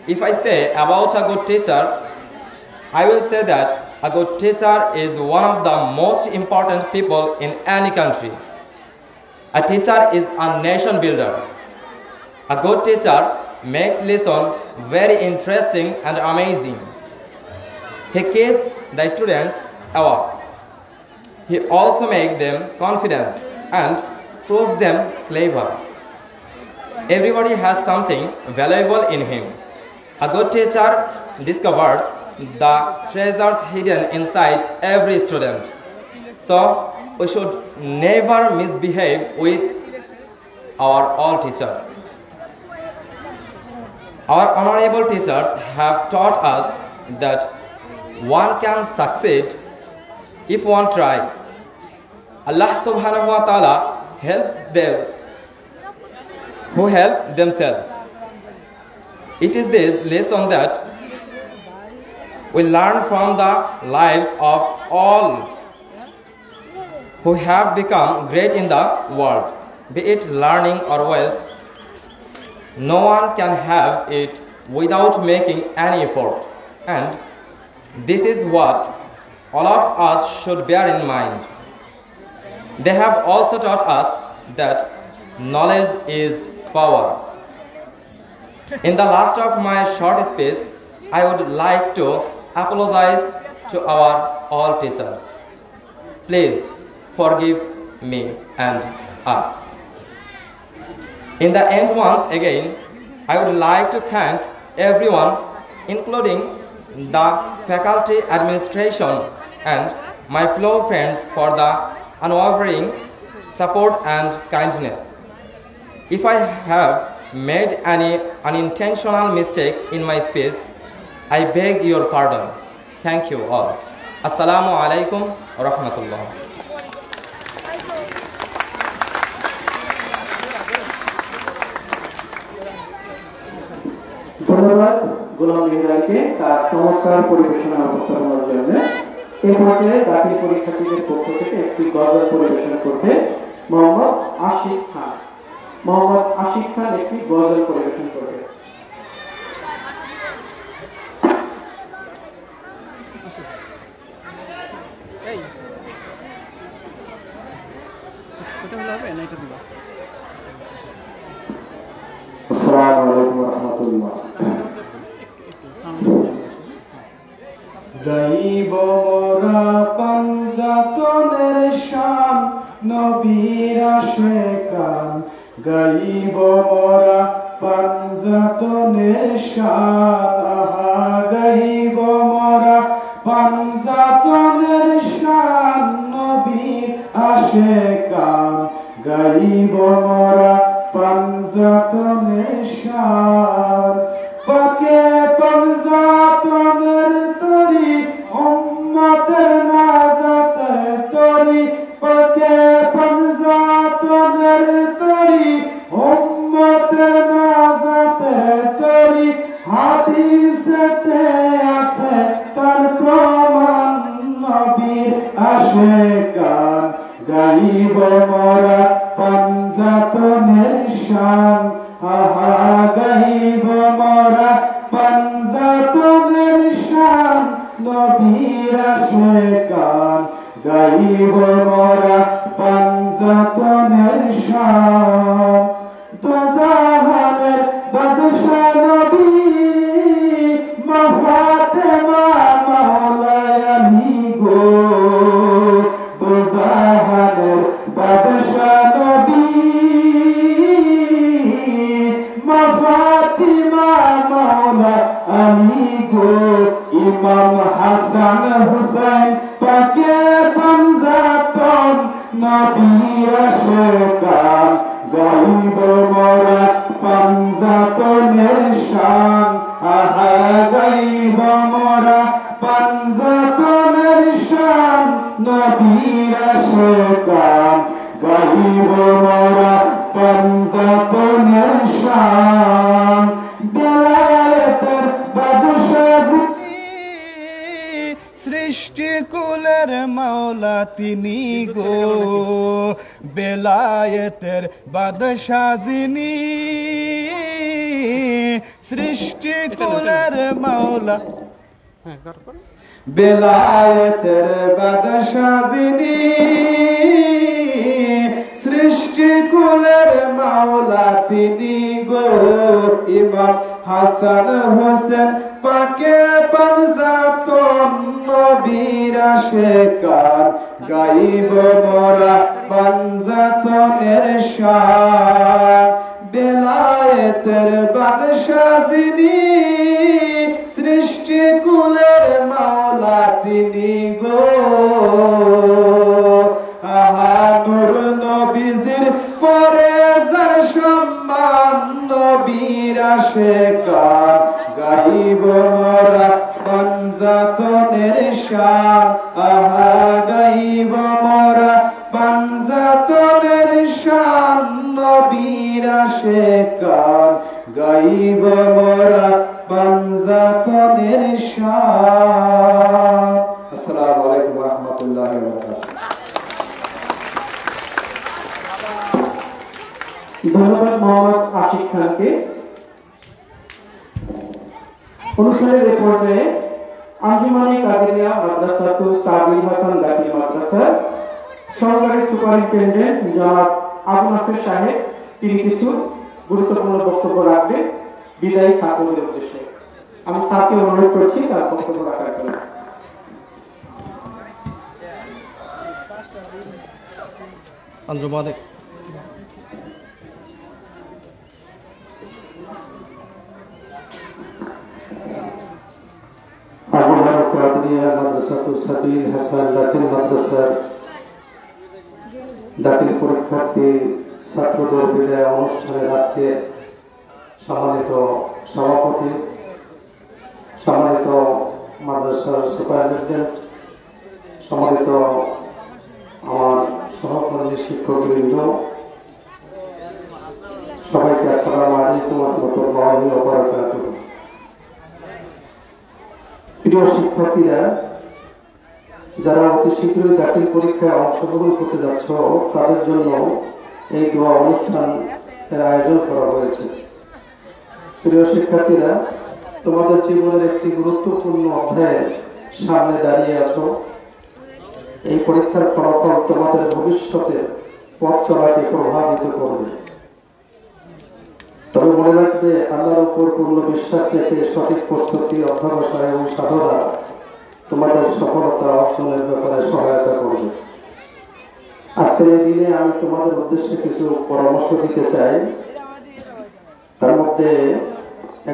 if I say about a good teacher, I will say that a good teacher is one of the most important people in any country. A teacher is a nation builder. A good teacher makes lesson very interesting and amazing. He keeps the students awake. He also makes them confident and proves them clever. Everybody has something valuable in him. A good teacher discovers the treasures hidden inside every student. So we should never misbehave with our all teachers. Our honorable teachers have taught us that one can succeed if one tries. Allah subhanahu wa ta'ala helps those who help themselves. It is this lesson that we learn from the lives of all who have become great in the world, be it learning or wealth. No one can have it without making any effort, and this is what all of us should bear in mind. They have also taught us that knowledge is power. In the last of my short speech, I would like to apologize to our all teachers. Please forgive me and us. In the end, once again, I would like to thank everyone, including the faculty administration and my fellow friends, for the unwavering support and kindness. If I have made any unintentional mistake in my speech, I beg your pardon. Thank you all. Assalamu alaikum wa rahmatullah. ধন্যবাদ গোলাম মেহরাকে তার চমৎকার পরিবেশনা উপস্থাপনার জন্য। এই পর্যায়ে দাখিল পরীক্ষার্থীদের পক্ষ থেকে একটি গজল পরিবেশন করবে মোহাম্মদ আশিক খান। মোহাম্মদ আশিক খান একটি গজল পরিবেশন করবে। আসসালামু আলাইকুম ওয়া রাহমাতুল্লাহ। গাইব মোরা পাঞ্জাতনের শান নবীর আশিকান, গাইব মোরা পাঞ্জাতনের শান, আহা গাইব মোরা পাঞ্জাতনের শান নবীর আশিকান, গাইব মোরা পাঞ্জাতনের শান। পাকে পাঞ্জাতনের তরি উম্মতের নাজাতে তরি, পাকে পাঞ্জাতনের তরি উম্মতের নাজাতে তরি, হাদিসেতে আছে তার প্রমাণ নবীর আশিকান, গাইব মোরা পাঞ্জাতনের শান, আহা গাইব মোরা পাঞ্জাতনের শান নবীর আশিকান, গাইব মোরা পাঞ্জাতনের শান। দোজাহানের বাদশা নবী মা ফাতেমা মাওলায় আলী গো, দোজাহানের বাদশা নবী মা ফাতিমা মাওলা আলী গো, ইমাম হাসান হুসাইন পাকে পাঞ্জাতন নবীর আশিকান, গাইব মোরা পাঞ্জাতনের শান, আহা গাইব মোরা পাঞ্জাতনের শান নবীর আশিকান, গাইব মোরা পাঞ্জাতনের শান বেলায়েতের বাদশাহ সৃষ্টি কুলের মাওলা তিনি গো বেলায়েতের বাদশাহ যিনি সৃষ্টি কুলের মাওলা বেলায়েতের বাদশাহ যিনি সৃষ্টি কুলের মাওলা তিনি গো ইমাম হাসান হোসেন পাকে পাঞ্জাতন নবীর আশিকান গাইব মোরা পাঞ্জাতনের শান বেলায়েতের বাদশাহ যিনি সৃষ্টি কুলের মাওলা তিনি গো আহা নূর নবীজির পরে যার সম্মান নবীর আশিকান গাইব মোরা পাঞ্জাতনের শান আহা গাইব মোরা পাঞ্জাতনের শান নবীর আশিকান গাইব মোরা পাঞ্জাতনের শান। আসসালামু আলাইকুম ওয়া রাহমাতুল্লাহি ওয়া বারাকাতুহু। ধন্যবাদ মোহাম্মদ আশিক খানকে। অনুষ্ঠানের এ পর্যায়ে আঞ্জুমানে কাদেরিয়া মাদ্রাসাতু সাবিল হাসান দাখিল মাদ্রাসার সহকারী সুপারিনটেন্ডেন্ট জনাব আবু নাসির সাহেব তিনি কিছু গুরুত্বপূর্ণ বক্তব্য রাখবেন বিদায়ী ছাত্রদের উদ্দেশ্যে। আমি স্যারকে অনুরোধ করছি তার বক্তব্য রাখার জন্য। আঞ্জুমানে আঞ্জুমানে কাদেরিয়া মাদ্রাসাতু সাবিল হাসান দাখিল মাদ্রাসার দাখিল পরীক্ষার্থী ছাত্রদের বিদায় অনুষ্ঠানের আজকে সম্মানিত সভাপতি, সম্মানিত মাদ্রাসার সুপারিনটেন্ডেন্ট, সম্মানিত আমার সহকর্মী শিক্ষকবৃন্দ, সবাইকে আসসালামু আলাইকুম ওয়া রাহমাতুল্লাহি ওয়া বারাকাতুহু। প্রিয় শিক্ষার্থীরা, যারা অতি শীঘ্রই দাখিল পরীক্ষায় অংশগ্রহণ করতে যাচ্ছ তাদের জন্য এই দোয়া অনুষ্ঠানের আয়োজন করা হয়েছে। প্রিয় শিক্ষার্থীরা, তোমাদের জীবনের একটি গুরুত্বপূর্ণ অধ্যায়ের সামনে দাঁড়িয়ে আছো। এই পরীক্ষার ফলাফল তোমাদের ভবিষ্যতে পথ চলাকে প্রভাবিত করবে। তবে মনে রাখবে, আল্লাহর উপর পূর্ণ বিশ্বাস রেখে সঠিক প্রস্তুতি, অধ্যবসায় এবং সাধনা তোমাদের সফলতা অর্জনের ব্যাপারে সহায়তা করবে। আজকের এই দিনে আমি তোমাদের উদ্দেশ্যে কিছু পরামর্শ দিতে চাই। তার মধ্যে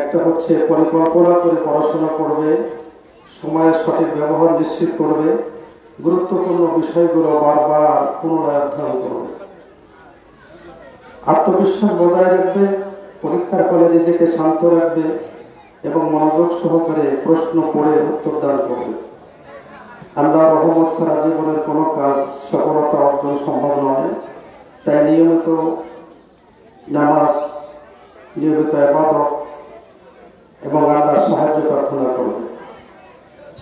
একটা হচ্ছে পরিকল্পনা করে পড়াশোনা করবে, সময়ের সঠিক ব্যবহার নিশ্চিত করবে, গুরুত্বপূর্ণ বিষয়গুলো বারবার পুনরায় অধ্যয়ন করবে, আত্মবিশ্বাস বজায় রাখবে, পরীক্ষার ফলে নিজেকে শান্ত রাখবে এবং মনোযোগ সহকারে প্রশ্ন পড়ে উত্তর দান করবে। আল্লাহর রহমত ছাড়া জীবনের কোনো কাজ সফলতা অর্জন সম্ভব নয়। তাই নিয়মিত নামাজ, নিয়মিত ইবাদত এবং আল্লাহর সাহায্য প্রার্থনা করবে।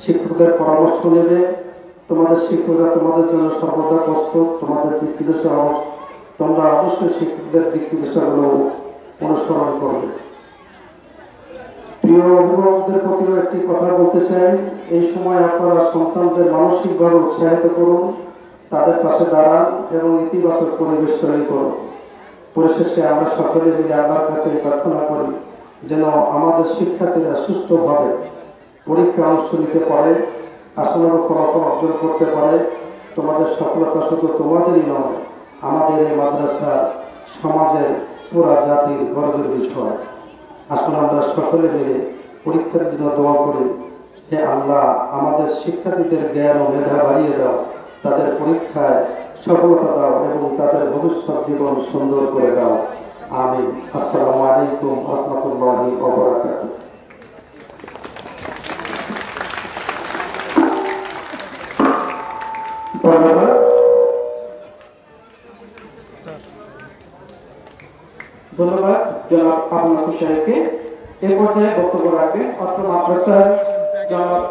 শিক্ষকদের পরামর্শ নেবে। তোমাদের শিক্ষকরা তোমাদের জন্য সর্বদা প্রস্তুত। তোমাদের দিক নির্দেশনা তোমরা অবশ্যই শিক্ষকদের দিক নির্দেশনাগুলো অনুসরণ করবে। প্রিয় অভিভাবকদের প্রতিও একটি কথা বলতে চাই, এই সময় আপনারা সন্তানদের মানসিকভাবে উৎসাহিত করুন, তাদের পাশে দাঁড়ান এবং ইতিবাচক পরিবেশ তৈরি করুন। পরিশেষে আমরা সকলে মিলে আল্লাহর কাছে প্রার্থনা করি যেন আমাদের শিক্ষার্থীরা সুস্থভাবে পরীক্ষায় অংশ নিতে পারে, আশানুরূপ ফলাফল অর্জন করতে পারে। তোমাদের সফলতা শুধু তোমাদেরই নয়, আমাদের এই মাদ্রাসার, সমাজের, পুরা জাতির গর্বের বিষয়। আসলে আমরা সকলে মিলে পরীক্ষার জন্য দোয়া করি, হে আল্লাহ, আমাদের শিক্ষার্থীদের জ্ঞান ও মেধা বাড়িয়ে দাও, তাদের পরীক্ষায় সফলতা দাও এবং তাদের ভবিষ্যৎ জীবন সুন্দর করে দাও। আমিন। আসসালামু আলাইকুম ওয়া রাহমাতুল্লাহি ওয়া বারাকাতুহু। ধন্যবাদ। ধন্যবাদ জনাব আবুল নাসির সাহেবকে। এ পর্যায়ে বক্তব্য রাখবেন অত্র মাদ্রাসার জনাব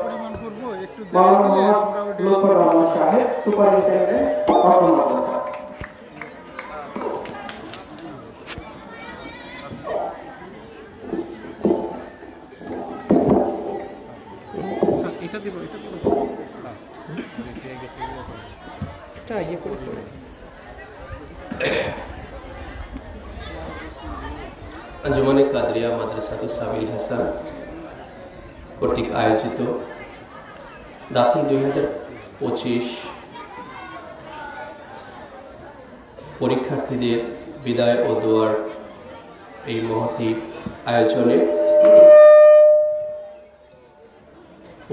মাওলানা মোহাম্মদ লুৎফর রহমান সাহেব, সুপারিনটেন্ডেন্ট অত্র মাদ্রাসা। আঞ্জুমানে কাদরিয়া মাদ্রাসাতুস সাবিল হাসান কর্তৃক আয়োজিত দাখিল 2025 পরীক্ষার্থীদের বিদায় ও দোয়ার এই মহতী আয়োজনে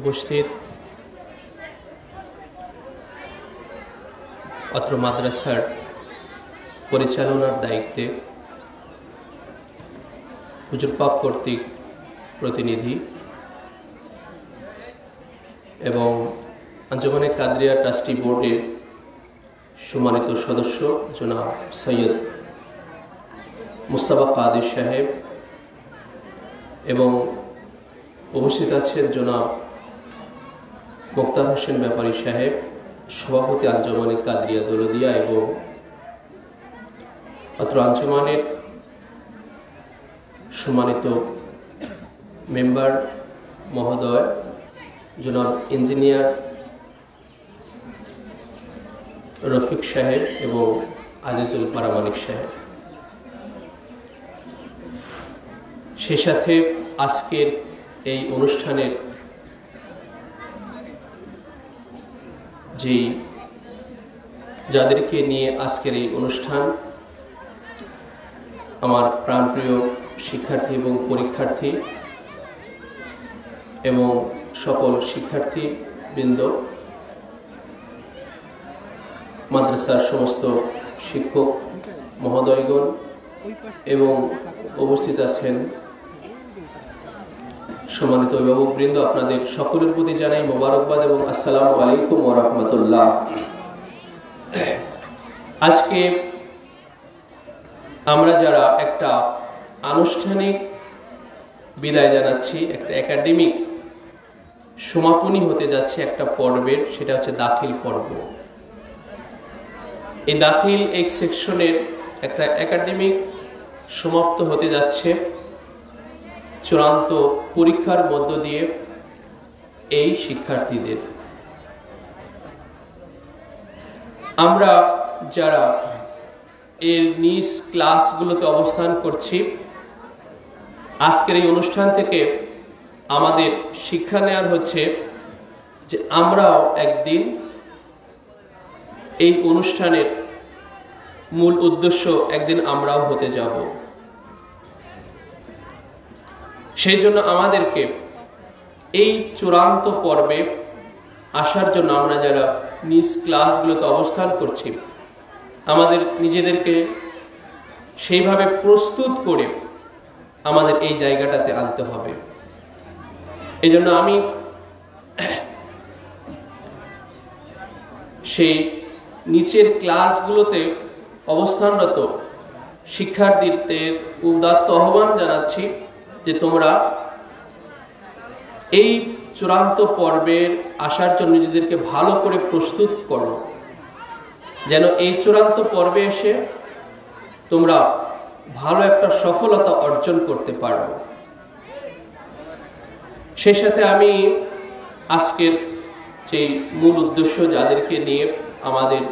উপস্থিত অত্র মাদ্রাসার পরিচালনার দায়িত্বে হুজুর পাক কর্তৃক প্রতিনিধি এবং আঞ্জুমানে কাদরিয়া ট্রাস্টি বোর্ডের সম্মানিত সদস্য জনাব সৈয়দ মুস্তাফা কাদের সাহেব এবং উপস্থিত আছেন জনাব মুক্তার হোসেন ব্যাপারী সাহেব, সভাপতি আঞ্জুমানে কাদরিয়া দৌলদিয়া এবং অত্র আঞ্জুমানের সম্মানিত মেম্বার মহোদয় জনাব ইঞ্জিনিয়ার রফিক সাহেব এবং আজিজুল পারামানিক সাহেব, সে সাথে আজকের এই অনুষ্ঠানের যেই যাদেরকে নিয়ে আজকের এই অনুষ্ঠান, আমার প্রাণপ্রিয় শিক্ষার্থী এবং পরীক্ষার্থী এবং সকল শিক্ষার্থীবৃন্দ, মাদ্রাসার সমস্ত শিক্ষক মহোদয়গণ এবং উপস্থিত আছেন সম্মানিত অভিভাবকবৃন্দ, আপনাদের সকলের প্রতি জানাই মোবারকবাদ এবং আসসালামু আলাইকুম ওয়া রাহমাতুল্লাহ। আজকে আমরা যারা একটা আনুষ্ঠানিক বিদায় জানাচ্ছি, একটা একাডেমিক সমাপনী হতে যাচ্ছে একটা পর্বের, সেটা হচ্ছে দাখিল পর্ব। এই দাখিল এক সেকশনের একটা একাডেমিক সমাপ্ত হতে যাচ্ছে চূড়ান্ত পরীক্ষার মধ্য দিয়ে এই শিক্ষার্থীদের। আমরা যারা এর নিজ ক্লাসগুলোতে অবস্থান করছি, আজকের এই অনুষ্ঠান থেকে আমাদের শিক্ষা নেওয়ার হচ্ছে যে আমরাও একদিন এই অনুষ্ঠানের মূল উদ্দেশ্য একদিন আমরাও হতে যাব। সেই জন্য আমাদেরকে এই চূড়ান্ত পর্বে আসার জন্য আমরা যারা নিজ ক্লাসগুলোতে অবস্থান করছি, আমাদের নিজেদেরকে সেইভাবে প্রস্তুত করে আমাদের এই জায়গাটাতে আনতে হবে। এই জন্য আমি সেই নিচের ক্লাসগুলোতে অবস্থানরত শিক্ষার্থীদের উদাত্ত আহ্বান জানাচ্ছি যে তোমরা এই চূড়ান্ত পর্বের আসার জন্য নিজেদেরকে ভালো করে প্রস্তুত করো, যেন এই চূড়ান্ত পর্বে এসে তোমরা ভালো একটা সফলতা অর্জন করতে পারো। সেই সাথে আমি আজকের যে মূল উদ্দেশ্য যাদেরকে নিয়ে আমাদের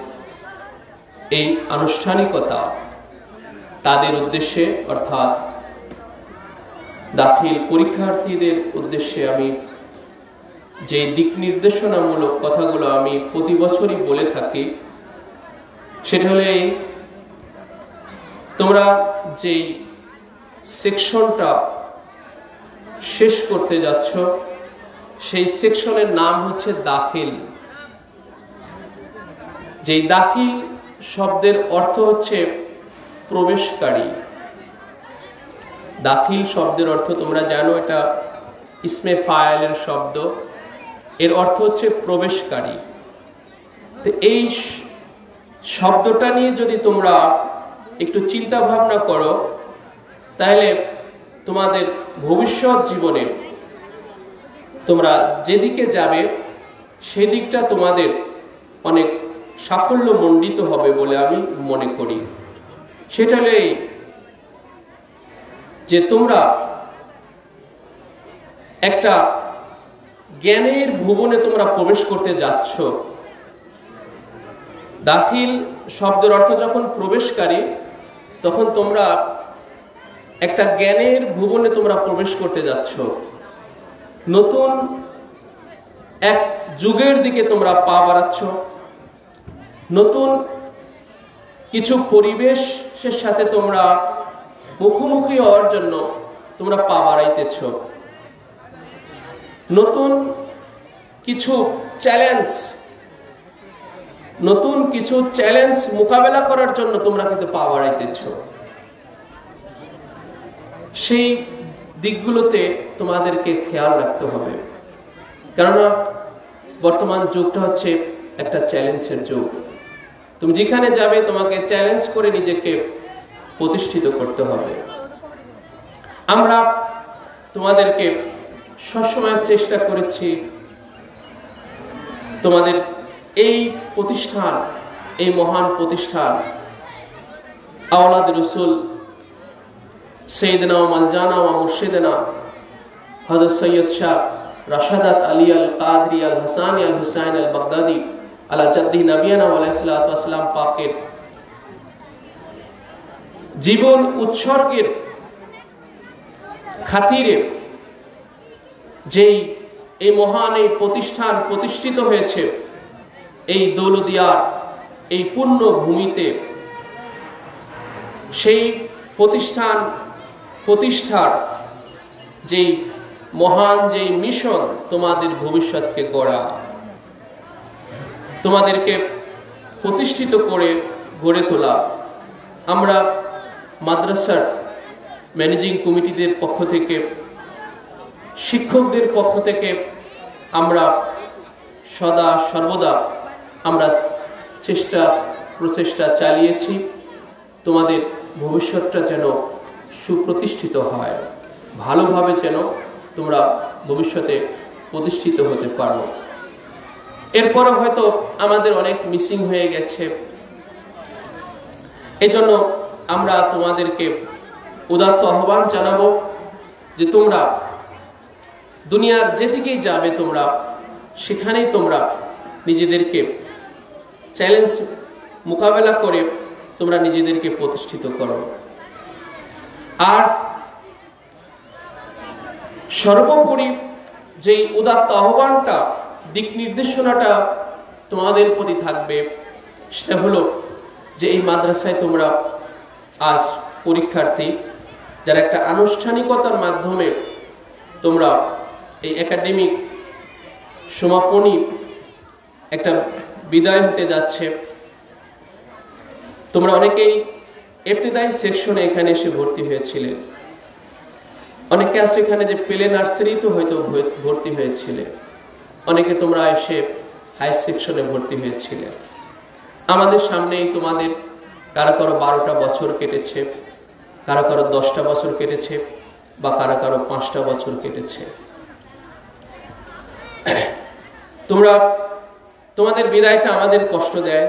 এই আনুষ্ঠানিকতা, তাদের উদ্দেশ্যে অর্থাৎ দাখিল পরীক্ষার্থীদের উদ্দেশ্যে আমি যে দিক নির্দেশনামূলক কথাগুলো আমি প্রতি বছরই বলে থাকি, সেটা হলো এই, তোমরা যেই সেকশনটা শেষ করতে যাচ্ছ সেই সেকশনের নাম হচ্ছে দাখিল। যেই দাখিল শব্দের অর্থ হচ্ছে প্রবেশকারী। দাখিল শব্দের অর্থ তোমরা জানো, এটা ইসমে ফাইলের শব্দ, এর অর্থ হচ্ছে প্রবেশকারী। তো এই শব্দটা নিয়ে যদি তোমরা একটু চিন্তা ভাবনা করো, তাহলে তোমাদের ভবিষ্যৎ জীবনে তোমরা যেদিকে যাবে সেদিকটা তোমাদের অনেক সাফল্যমণ্ডিত হবে বলে আমি মনে করি। সেটা হলো এই যে তোমরা একটা জ্ঞানের ভুবনে তোমরা প্রবেশ করতে যাচ্ছ। দাখিল শব্দের অর্থ যখন প্রবেশকারী, তখন তোমরা একটা জ্ঞানের ভুবনে তোমরা প্রবেশ করতে যাচ্ছ। নতুন এক যুগের দিকে তোমরা পা বাড়াচ্ছ। নতুন কিছু পরিবেশের সাথে তোমরা মুখোমুখি হওয়ার জন্য তোমরা পা বাড়াইতেছ। নতুন কিছু চ্যালেঞ্জ মোকাবেলা করার জন্য তোমরা কিন্তু পা বাড়াইতেছ। সেই দিকগুলোতে তোমাদেরকে খেয়াল রাখতে হবে, কেননা বর্তমান যুগটা হচ্ছে একটা চ্যালেঞ্জের যুগ। তুমি যেখানে যাবে তোমাকে চ্যালেঞ্জ করে নিজেকে প্রতিষ্ঠিত করতে হবে। আমরা তোমাদেরকে সবসময় চেষ্টা করেছি তোমাদের এই প্রতিষ্ঠান, এই মহান প্রতিষ্ঠান আওলাদ রসুল সৈয়দনা মালজানা ওয়া মুর্শিদনা হযরত সৈয়দ শাহ রাশাদাত আলী আল কাদরি আল হাসানি আল হুসাইন আল বাগদাদি আলা জাদ্দি নবিয়ানা আলাইহিস সালাতু ওয়াস সালাম পাকের জীবন উৎসর্গের খাতিরে যেই এই মহান এই প্রতিষ্ঠান প্রতিষ্ঠিত হয়েছে, এই দৌলদিয়ার এই পূর্ণ ভূমিতে, সেই প্রতিষ্ঠার যেই মহান যেই মিশন তোমাদের ভবিষ্যৎকে গড়া, তোমাদেরকে প্রতিষ্ঠিত করে গড়ে তোলা। আমরা মাদ্রাসার ম্যানেজিং কমিটিদের পক্ষ থেকে, শিক্ষকদের পক্ষ থেকে আমরা সদা সর্বদা আমরা প্রচেষ্টা চালিয়েছি তোমাদের ভবিষ্যৎটা যেন সুপ্রতিষ্ঠিত হয়, ভালোভাবে যেন তোমরা ভবিষ্যতে প্রতিষ্ঠিত হতে পারো। এরপরে হয়তো আমাদের অনেক মিসিং হয়ে গেছে, এজন্য আমরা তোমাদেরকে উদাত্ত আহ্বান জানাবো যে তোমরা দুনিয়ার যেদিকেই যাবে তোমরা সেখানেই তোমরা নিজেদেরকে চ্যালেঞ্জ মোকাবেলা করে তোমরা নিজেদেরকে প্রতিষ্ঠিত করো। আর সর্বোপরি যেই উদাত্ত আহ্বানটা, দিক নির্দেশনাটা তোমাদের প্রতি থাকবে, সেটা হলো যে এই মাদ্রাসায় তোমরা আজ পরীক্ষার্থী যারা একটা আনুষ্ঠানিকতার মাধ্যমে তোমরা এই একাডেমিক সমাপনী একটা বিদায় হতে যাচ্ছে। তোমরা অনেকেই ইবতিদায়ী সেকশনে এখানে এসে ভর্তি হয়েছিলে, অনেকে আছে এখানে যে প্লে নার্সারিতে হয়তো ভর্তি হয়েছিলে, অনেকে তোমরা এসে হাই সেকশনে ভর্তি হয়েছিলে। আমাদের সামনেই তোমাদের কারো 12টা বছর কেটেছে, কারো 10টা বছর কেটেছে, বা কারো 5টা বছর কেটেছে। তোমাদের বিদায়টা আমাদের কষ্ট দেয়,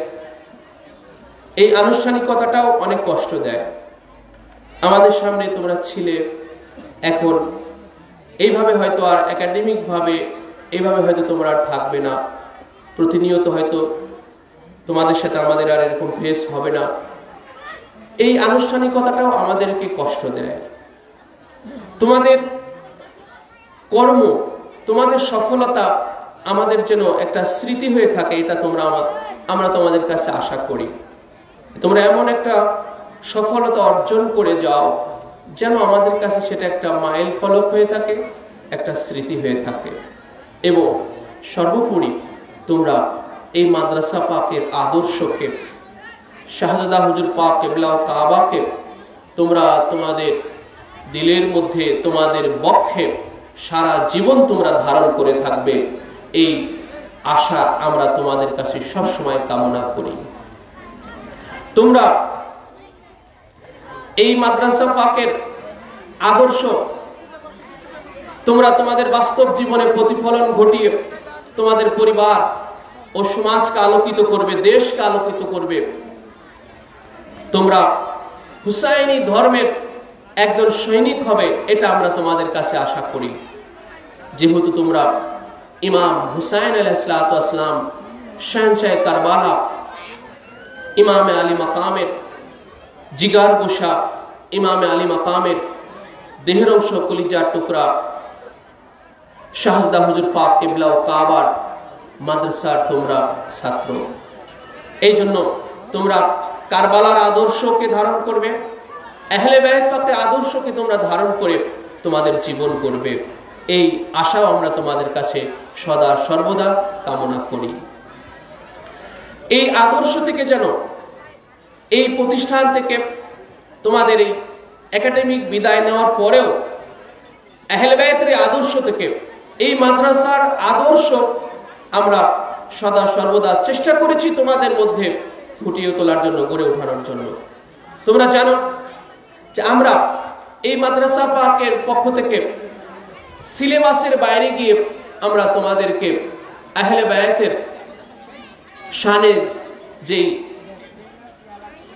এই আনুষ্ঠানিকতাটাও অনেক কষ্ট দেয়। আমাদের সামনে তোমরা ছিলে, এখন এইভাবে হয়তো আর একাডেমিক ভাবে এইভাবে হয়তো তোমরা আর থাকবে না, প্রতিনিয়ত হয়তো তোমাদের সাথে আমাদের আর এরকম ফেস হবে না। এই আনুষ্ঠানিকতাটাও আমাদেরকে কষ্ট দেয়। তোমাদের কর্ম, তোমাদের সফলতা আমাদের যেন একটা স্মৃতি হয়ে থাকে, এটা আমরা তোমাদের কাছে আশা করি। তোমরা এমন একটা সফলতা অর্জন করে যাও যেন আমাদের কাছে সেটা একটা মাইল ফলক হয়ে থাকে, একটা স্মৃতি হয়ে থাকে। এবং সর্বোপরি তোমরা এই মাদ্রাসা পাকের আদর্শকে, শাহজাদা হুজুর পাক কিবলা কাবাকে তোমরা তোমাদের দিলের মধ্যে, তোমাদের বক্ষে সারা জীবন তোমরা ধারণ করে থাকবে, এই আশা আমরা তোমাদের কাছে সব সময় কামনা করি। তোমরা এই মাদ্রাসা পাকের আদর্শ তোমরা তোমাদের বাস্তব জীবনে প্রতিফলন ঘটিয়ে তোমাদের পরিবার ও সমাজকে আলোকিত করবে, দেশকে আলোকিত করবে। তোমরা হুসাইনি ধর্মের একজন সৈনিক হবে, এটা আমরা তোমাদের কাছে আশা করি। যেহেতু তোমরা ইমাম হুসাইন আলাইহিসসালাম শাহনশাহ কারবালা, ইমামে আলী মাকামের জিগার গোসা, ইমামে আলী মাকামের দেহের অংশ, কলিজার টুকরা শাহজাদা হুজুর পাক কিবলা ও কাবার মাদ্রাসার তোমরা ছাত্র। এই জন্য তোমরা কারবালার আদর্শকে ধারণ করবে, আহলে বাইত পাকের আদর্শকে তোমরা ধারণ করে তোমাদের জীবন করবে। এই আশাও আমরা তোমাদের কাছে সদা সর্বদা কামনা করি। এই আদর্শ থেকে যেন, এই প্রতিষ্ঠান থেকে তোমাদের এই একাডেমিক বিদায় নেওয়ার পরেও আহলে বাইতের আদর্শ থেকে, এই মাদ্রাসার আদর্শ আমরা সদা সর্বদা চেষ্টা করেছি তোমাদের মধ্যে ফুটিয়ে তোলার জন্য, গড়ে ওঠানোর জন্য। তোমরা জানো যে আমরা এই মাদ্রাসা পাকের পক্ষ থেকে সিলেবাসের বাইরে গিয়ে আমরা তোমাদেরকে আহলে বায়াতের শানে যেই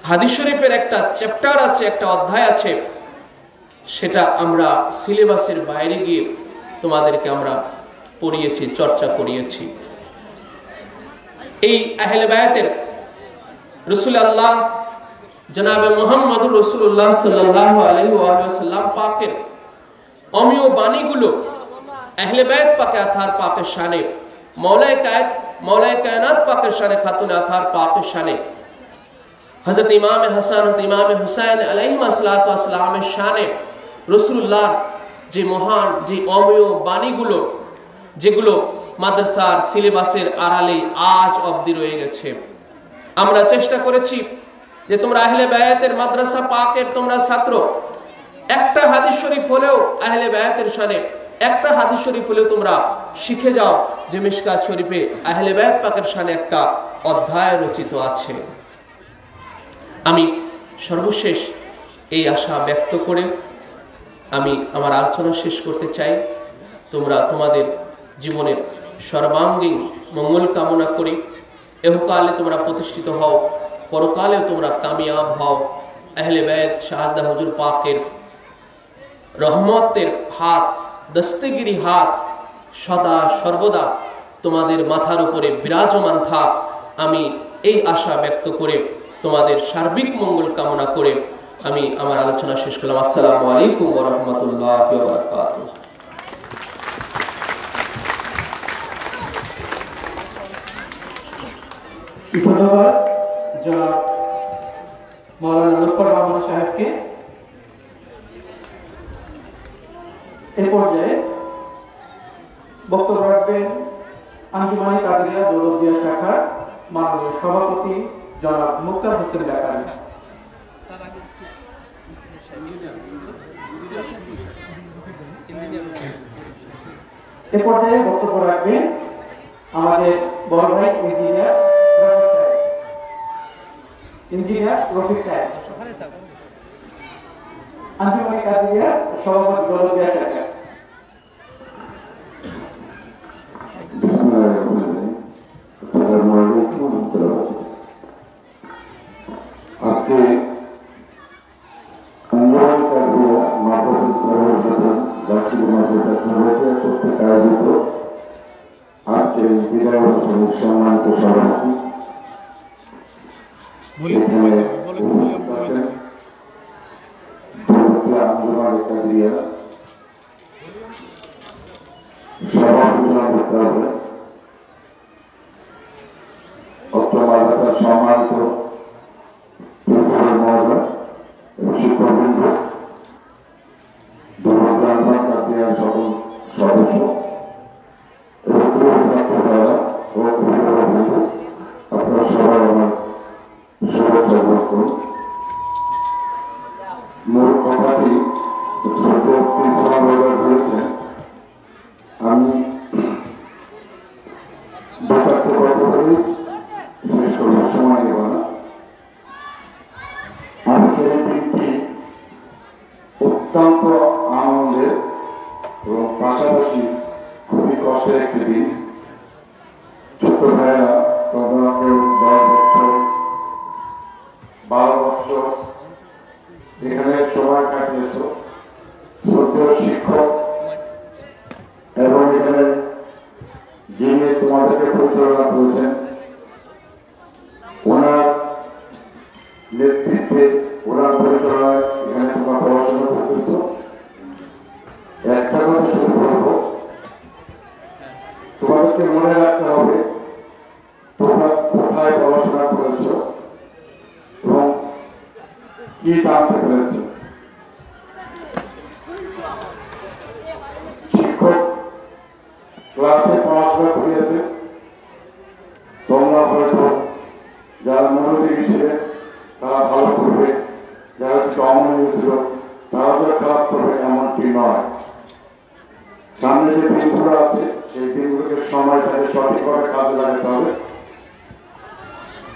হাদিস শরীফের একটা চ্যাপ্টার আছে, একটা অধ্যায় আছে, সেটা আমরা সিলেবাসের বাইরে গিয়ে তোমাদেরকে আমরা পড়িয়েছি, চর্চা করিয়েছি। এই আহলে বায়াতের রাসূল আল্লাহ জনাবে মুহাম্মদুর রাসূলুল্লাহ সাল্লাল্লাহু আলাইহি ওয়া সাল্লাম পাকের অমীয় বাণীগুলো আহলে বায়াত পাকে আথার পাকের শানে, মাওলায়ে কায়নাত পাকের শানে, খাতুনে আথার পাকের শানে, হযরত ইমাম হাসান ও ইমাম হুসাইন আলাইহিসসালাতু ওয়াস সালামের শানে রাসূলুল্লাহ যে মহান, যে অমীয় বাণীগুলো, যেগুলো মাদ্রাসার সিলেবাসের আড়ালে আজ অবধি রয়ে গেছে। আমরা চেষ্টা করেছি যে তোমরা আহলে বায়াতের মাদ্রাসা পাকের তোমরা ছাত্র, একটা হাদিস শরীফ হলেও আহলে বায়াতের শানে, একটা হাদিস শরীফ হলেও তোমরা শিখে যাও যে মিশকাত শরীফে আহলে বায়াত পাকের শানে একটা অধ্যায় রচিত আছে। আমি সর্বশেষ এই আশা ব্যক্ত করে আমি আমার আলোচনা শেষ করতে চাই। তোমরা তোমাদের জীবনের সর্বাঙ্গীন মঙ্গল কামনা করি। এহকালে তোমরা প্রতিষ্ঠিত হও, পরকালেও তোমরা কামিয়াব হও। আহলে বায়াত শাহজাদা হুজুর পাকের রহমতের হাত, দস্তগিরি হাত সদা সর্বদা তোমাদের মাথার উপরে বিরাজমান থাক। আমি এই আশা ব্যক্ত করে তোমাদের সার্বিক মঙ্গল কামনা করে আমি আমার আলোচনা শেষ করলাম। আসসালামু আলাইকুম ওয়া রাহমাতুল্লাহি ওয়া বারাকাতুহু। ধন্যবাদ জনাব মাওলানা লুৎফর রহমান সাহেবকে। এ পর্যায়ে বক্তব্য রাখবেন আঞ্জুমানে কাদেরিয়া দৌলতদিয়া শাখার মাননীয় সভাপতি জনাব মুক্তার হোসেন ব্যাপারী। এ পর্যায়ে বক্তব্য রাখবেন আমাদের বড় ভাই ইঞ্জিনিয়ার রফিক সাহেব, আঞ্জুমানে কাদেরিয়া সভাপতি দৌলতদিয়া শাখা। আজকে আয়োজিত আজকে বিদায় অনুষ্ঠানের সম্মানিত সভাপতি আঞ্জুমানে কাদেরিয়া সভাপতিরা করতে হবে, অত্র মাদ্রাসার সম্মানিত মহোদয় এবং শিক্ষকবৃন্দ, সকল সদস্য এবং আপনারা সবাই আমার শুভেচ্ছা গ্রহণ করুন। মূল কথাটি বলেছেন, আমি দুটাকে কথা বলি, শেষ করবার সময় নেব না। আজকের দিনটি অত্যন্ত তোমাদেরকে পরিচালনা করেছেন, ওনার নেতৃত্বে ওনার পরিচালনায় এখানে তোমরা পড়াশোনা করতেছ। একটা কথা শুরু করবো, তোমাদেরকে মনে রাখতে হবে তোমরা কোথায় পড়াশোনা করেছ এবং কি জানতে পেরেছ। শিক্ষক ক্লাসে পড়াশোনা করিয়েছে, তোমরা হয়তো যারা মনোযোগী ছিলেন তারা ভালো করবে, যারা একটু অমনোযোগী ছিল তারা তো খারাপ করবে এমনটি নয়। সামনে যে দিনগুলো আছে সেই দিনগুলোকে সময়টাকে সঠিকভাবে কাজে লাগাতে হবে,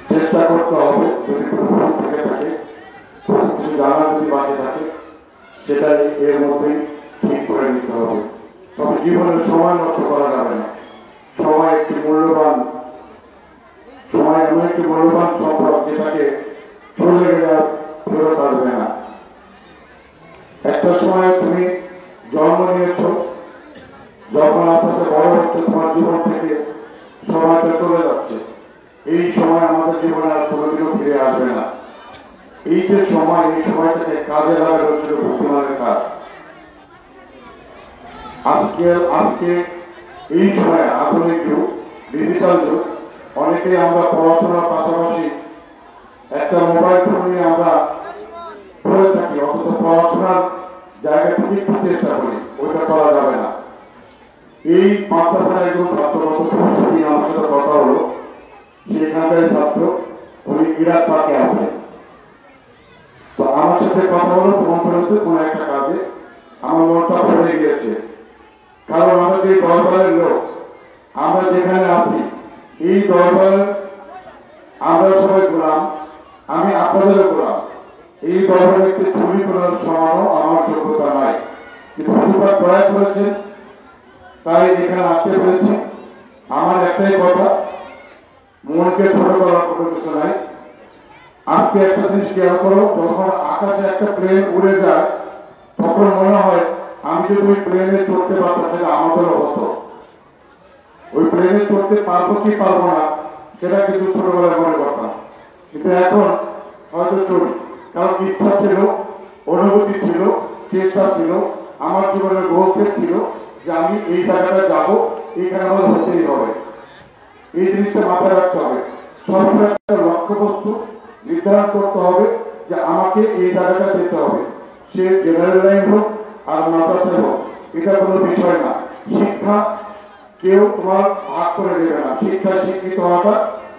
চেষ্টা করতে হবে। যদি কোনো ভুল থেকে থাকে, কিছু জানা যদি বাকি থাকে, সেটাই এর মধ্যেই ঠিক করে নিতে হবে। তবে জীবনে সময় নষ্ট করা যাবে না। সময় একটি মূল্যবান, সময় এমন একটি মূল্যবান সম্পদ যেটাকে চলে গেলে আর ফেরত আসবে না। একটা সময় তুমি জন্ম নিয়েছ, যখন আস্তে আস্তে বড় হচ্ছে তোমার জীবন থেকে সময়টা চলে যাচ্ছে। এই সময় আমাদের জীবনে আর কোনোদিনও ফিরে আসবে না। এই যে সময়, এই সময়টাকে কাজে লাগানো হচ্ছিল বুদ্ধিমানের কাজ। আজকে এই সময় আধুনিক যুগ, ডিজিটাল যুগ, অনেকেই আমরা পড়াশোনার পাশাপাশি একটা মোবাইল ফোন নিয়ে আমরা পড়ে থাকি, অথচ পড়াশোনার জায়গা থেকে একটু চেষ্টা করি, ওইটা করা যাবে না। এই মাদ্রাসার একজন ছাত্র সেদিন আমার সাথে কথা হলো, সেখানকার ছাত্র উনি ইরাক পাকে আছে। তো আমার সাথে কথা হলো ফোন করেছে কোন একটা কাজে, আমার মনটা ভরে গিয়েছে। কারণ আমরা যে দরবারের লোক, আমরা যেখানে আছি এই দরবারের আমরা সবাই গোলাম, আমি আপনাদেরও গোলাম। এই দরবারে একটি চুরি করার সমানও আমার যোগ্যতা নাই, কিন্তু প্রতিবার দয়া করেছেন তাই এখানে আসতে পেরেছি। আমার একটাই কথা, মনকে ছোট করার কোনো কিছু নাই। আজকে একটা জিনিস খেয়াল করো, যখন আকাশে একটা প্লেন উড়ে যায় তখন মনে হয় আমি যদি ওই প্লেনে চড়তে পারতাম সেটা আমাদেরও হতো। ওই প্লেনে চড়তে পারবো কি পারবো না সেটা কিন্তু ছোটবেলায় মনে করতাম, কিন্তু এখন হয়তো চড়ি। কারণ ইচ্ছা ছিল, অনুভূতি ছিল, চেষ্টা ছিল, আমার জীবনের গোলসেট ছিল যে আমি এই জায়গাটা যাবো, এইখানে আমাদের হতেই হবে। এই জিনিসটা মাথায় রাখতে হবে। সবসময় একটা লক্ষ্যবস্তু নির্ধারণ করতে হবে যে আমাকে এই জায়গাটা যেতে হবে। সে জেনারেল লাইন হোক আর মাদ্রাসায় হোক, এটা কোনো বিষয় না। শিক্ষা কেউ তোমার ভাগ করে দেবে না, শিক্ষায় শিক্ষিত হওয়াটা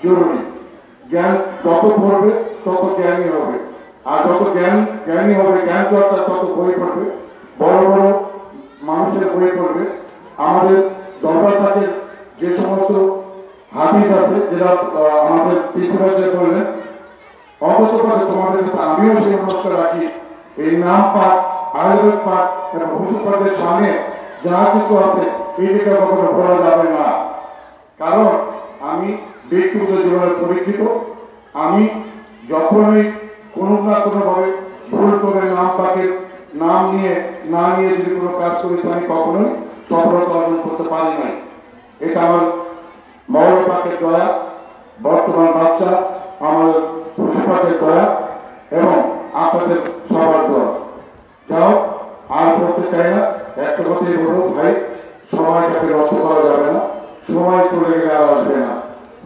জরুরি। জ্ঞান যত পড়বে তত জ্ঞানী হবে, আর যত জ্ঞানী হবে, জ্ঞান চর্চা তত বই পড়বে, বড় বড় মানুষের বই পড়বে। আমাদের দরবারটাকে যে সমস্ত হাদিস আছে যেটা আমাদের পৃথিবীতে বললেন, অবশ্য করে তোমাদের কাছে আমিও সেই অনুরোধ রাখি, এই নাম পাঠ, আয়ুর্বেদ পাঠ এবং হুজুর পাঠের সামনে যা কিছু আছে এই দিকে কখনো বলা যাবে না। কারণ আমি ব্যক্তিগত জীবনের পরীক্ষিত, আমি যখনই কোনো না কোনোভাবে ভুল করে নাম পাকের নাম নিয়ে না নিয়ে যদি কোনো কাজ করেছি আমি কখনোই সফলতা অর্জন করতে পারি নাই। এটা আমার মৌল পাকের দয়া, বর্তমান বাচ্চা আমার হুজুর পাকের দয়া এবং আপনাদের সবার দয়া। যাও আর বলতে চাই না, একটা কথাই বলবো ভাই, সময়টাকে নষ্ট করা যাবে না, সময় চলে গেলে আর আসবে না।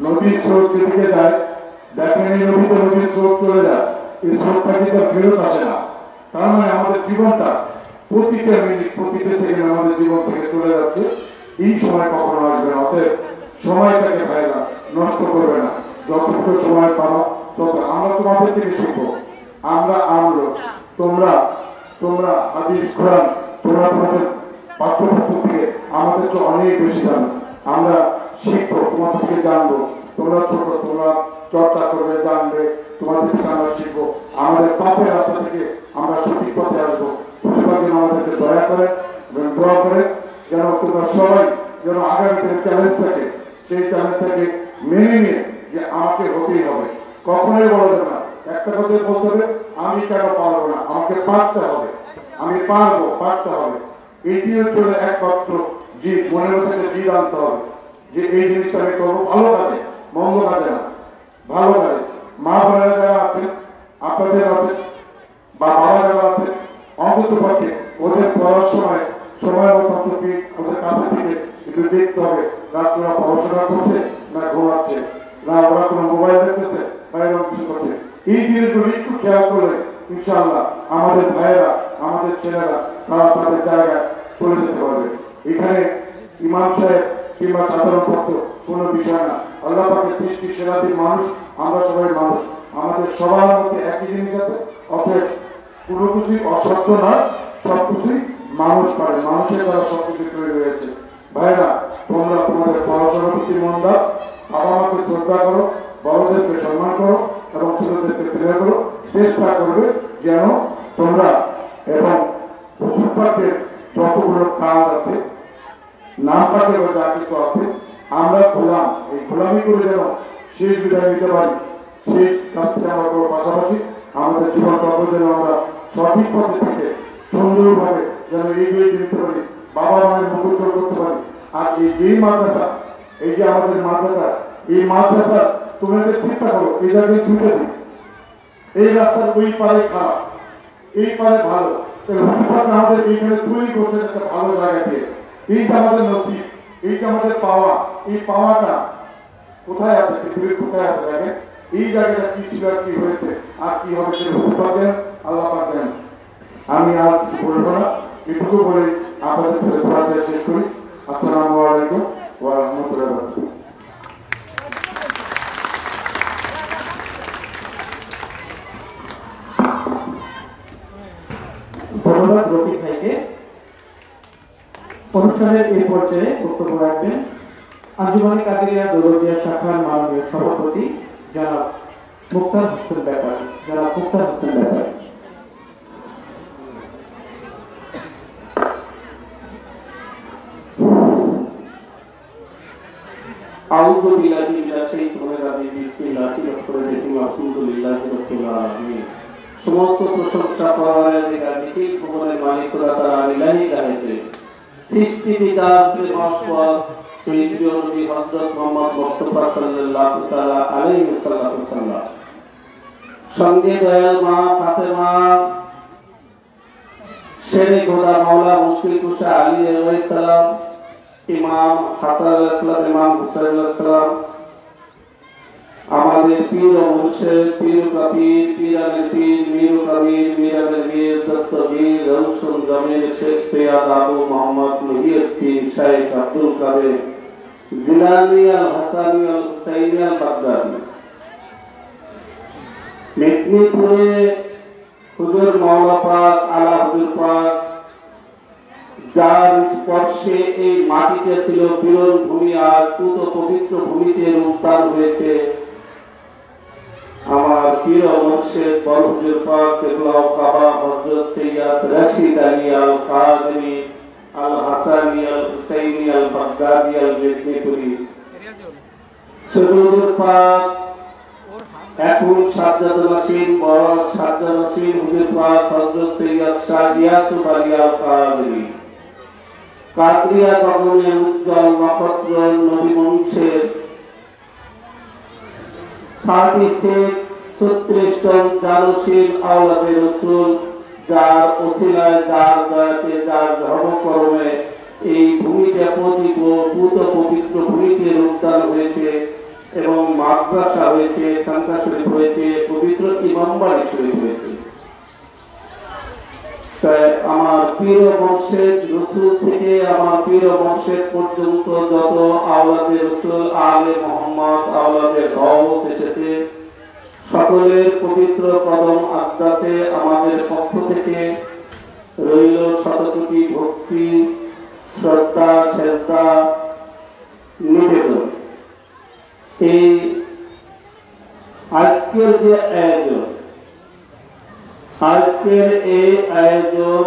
নদীর স্রোত যেদিকে যায়, দেখেন এই নদীতে নদীর স্রোত চলে যায়, এই স্রোতটা কিন্তু ফেরত আসে না। তার মানে আমাদের জীবনটা প্রতিটা মিনিট, প্রতিটা সেকেন্ড আমাদের জীবন থেকে চলে যাচ্ছে, এই সময় কখনো আসবে না। অতএব সময়টাকে ভাইরা নষ্ট করবে না, যতটুকু সময় পাবো তত আমরা তোমাদের থেকে শিখবো। আমরা তোমরা হাদিস কোরআন তোমরা তোমাদের পাঠ্যপুস্তক থেকে আমাদের তো অনেক বেশি জানো। আমরা শিখবো, তোমাদের থেকে জানবো। তোমরা ছোট, তোমরা চর্চা করবে, জানবে, তোমাদের থেকে আমরা শিখবো। আমাদের পাপের রাস্তা থেকে আমরা সঠিক পথে আসবো। যেন আমাদেরকে দয়া করে এবং দোয়া করে যেন তোমরা সবাই যেন আগামীতে চ্যালেঞ্জ থাকে, সেই চ্যালেঞ্জটাকে মেনে নিয়ে যে আমাকে হতেই হবে, কখনোই বলা যাবে না। একটা কথা বলতে হবে, আমি কেন পারবো না, আমাকে পারতে হবে, আমি পারবো, পারতে হবে। এটি হচ্ছে একমাত্র জিদ, মনের মধ্যে জিদ আনতে হবে। যে এই জিনিসটা আমি করবো ভালো কাজে, মন্দ কাজে না, ভালো কাজে। মা বোনেরা যারা আছেন, আপনাদের আছে বা বাবা যারা আছে, অন্তত পক্ষে ওদের পড়ার সময় মতো অন্তত ওদের কাছে থেকে একটু দেখতে হবে রাত্রে পড়াশোনা করছে না ঘুমাচ্ছে, না ওরা কোনো মোবাইল দেখতেছে বা এরকম কিছু করছে। এই জিনিসগুলো একটু খেয়াল করলে ইনশাআল্লাহ আমাদের ভাইয়েরা, আমাদের ছেলেরা তারা তাদের জায়গায় চলে যেতে পারবে। এখানে ইমাম সাহেব কিংবা সাধারণ ছাত্র কোনো বিষয় না। আল্লাহ পাকের সৃষ্টি সেরাধীন মানুষ, আমরা সবাই মানুষ, আমাদের সবার মধ্যে একই জিনিস আছে। অতএব কোনো কিছুই অসত্য নয়, সবকিছুই মানুষ পারে, মানুষের দ্বারা সবকিছু তৈরি হয়েছে। ভাইরা, তোমরা তোমাদের পড়াশোনার প্রতি মন দাও, বাবা মাকে শ্রদ্ধা করো, বড়দেরকে সম্মান করো এবং ছোটদেরকে স্নেহ করো। চেষ্টা করবে যেন তোমরা এবং হুজুর পাকের যতগুলো কাজ আছে, নাম পাকের যা কিছু আছে, আমরা গোলাম, এই গোলামি করে যেন শেষ বিদায় নিতে পারি, সেই কাজটি আমরা করবো। পাশাপাশি আমাদের জীবন চক্র যেন আমরা সঠিক পথে থেকে সুন্দরভাবে যেন এগিয়ে নিতে পারি, বাবা মায়ের মুখ উজ্জ্বল করতে পারি। আর এই যেই মাদ্রাসা, এই যে আমাদের মাদ্রাসা, এই মাদ্রাসা তুমি চিন্তা করো, এই জায়গায় দুটো দিন, এই রাস্তার ওই পারে খারাপ, এই পারে ভালো, আমাদের এইখানে তৈরি করছে একটা ভালো জায়গা দিয়ে। এই যে আমাদের নসিব, এই যে আমাদের পাওয়া, এই পাওয়াটা কোথায় আছে, পৃথিবীর কোথায় আছে দেখেন। এই জায়গাটা কি ছিল, কি হয়েছে আর কি হবে সেটা হুজুর পাক জানেন, আল্লাহ পাক জানেন। আমি আর বলবো না, এটুকু বলে আপনাদের সাথে পড়াশোনা শেষ করি। আসসালামু আলাইকুম ওয়া রাহমাতুল্লাহি ওয়া বারাকাতুহু। ধন্যবাদ রফিক ভাইকে। অনুষ্ঠানের এই পর্যায়ে বক্তব্য রাখবেন আঞ্জুমানে কাদেরিয়া দৌলতদিয়া শাখার মাননীয় সভাপতি জনাব মুক্তার হোসেন ব্যাপারী। আউযু বিল্লাহি মিনাশ শাইতানির রাজিম। বিসমিল্লাহির রহমানির রহিম। আলহামদুলিল্লাহি রাব্বিল আলামিন। সমস্ত প্রশংসা পাওয়ার অধিকার নিখিল ভুবনের মালিক খোদা তাআলা ইলাহি গায়তে। সৃষ্টি বিধান প্রেমাস্পদ শহীদ নবী হযরত মুহাম্মদ মুস্তাফা সাল্লাল্লাহু তাআলা আলাইহি ওয়াসাল্লাম, সঙ্গে দয়াল মা ফাতেমা, শেরে খোদা মাওলা মুশকিল কুশা আলী আলাইহিস সালাম, ইমাম হাসান আলাইহিস সালাম, ইমাম হুসাইন আলাইহিস সালাম, আমাদের পীর ও মুর্শিদ, পীর কাবীর, পীর আলে পীর, মীর কাবীর, মীর আলে মীর, দস্তগীর, রওশন জামিল, শেখ সৈয়দ আবু মোহাম্মদ মুহিউদ্দিন শাইখ আব্দুল কাদের জিলানী আল হাসানী আল হুসাইনী আল বাগদাদি। মেদিনীপুরে হুজুর মাওলা পাক, আলা হুজুর পাক, যার স্পর্শে এই মাটিতে ছিল বিরল ভূমি, আর পুত পবিত্র ভূমিতে রূপদান হয়েছে আমার পীর ও মুর্শিদ বড় হুজুর পাক কিবলা কাবা হযরত সৈয়দ রশিদ আলী আল কাদেরী আল হাসানী আল হুসাইনী আল বাগদাদি আল মেদিনীপুরি। হুজুর পাক এখন সাজ্জাদুল্লাহিন বড় সাজ্জাদুল্লাহিন হুজুর পাক হযরত সৈয়দ শাহ ইয়াসুফ আলী আল কাদেরী কাদরিয়া গগনে উজ্জ্বল নক্ষত্র নবী বংশের 36 টন জানশীল আওলাদে রাসূল, যার ওসিলায়, যার দয়াতে, যার ধর্মকর্মে এই ভূমিতে পুত পবিত্র ভূমিতে রূপদান হয়েছে এবং মাদ্রাসা হয়েছে, খানকা শরীফ হয়েছে, পবিত্র ইমামবাড়ি শরীফ হয়েছে। তাই আমার পীর বংশের রাসূল থেকে আমার পীর বংশের পর্যন্ত যত আওলাদে রাসূল, আলে মুহাম্মদ, আওলাদে গাউস এসেছে, সকলের পবিত্র কদম আকদাসে আমাদের পক্ষ থেকে রইল শতকোটি ভক্তি, শ্রদ্ধা, শ্রদ্ধা, নিবেদন। এই আজকের যে আয়োজন, আজকের এই আয়োজন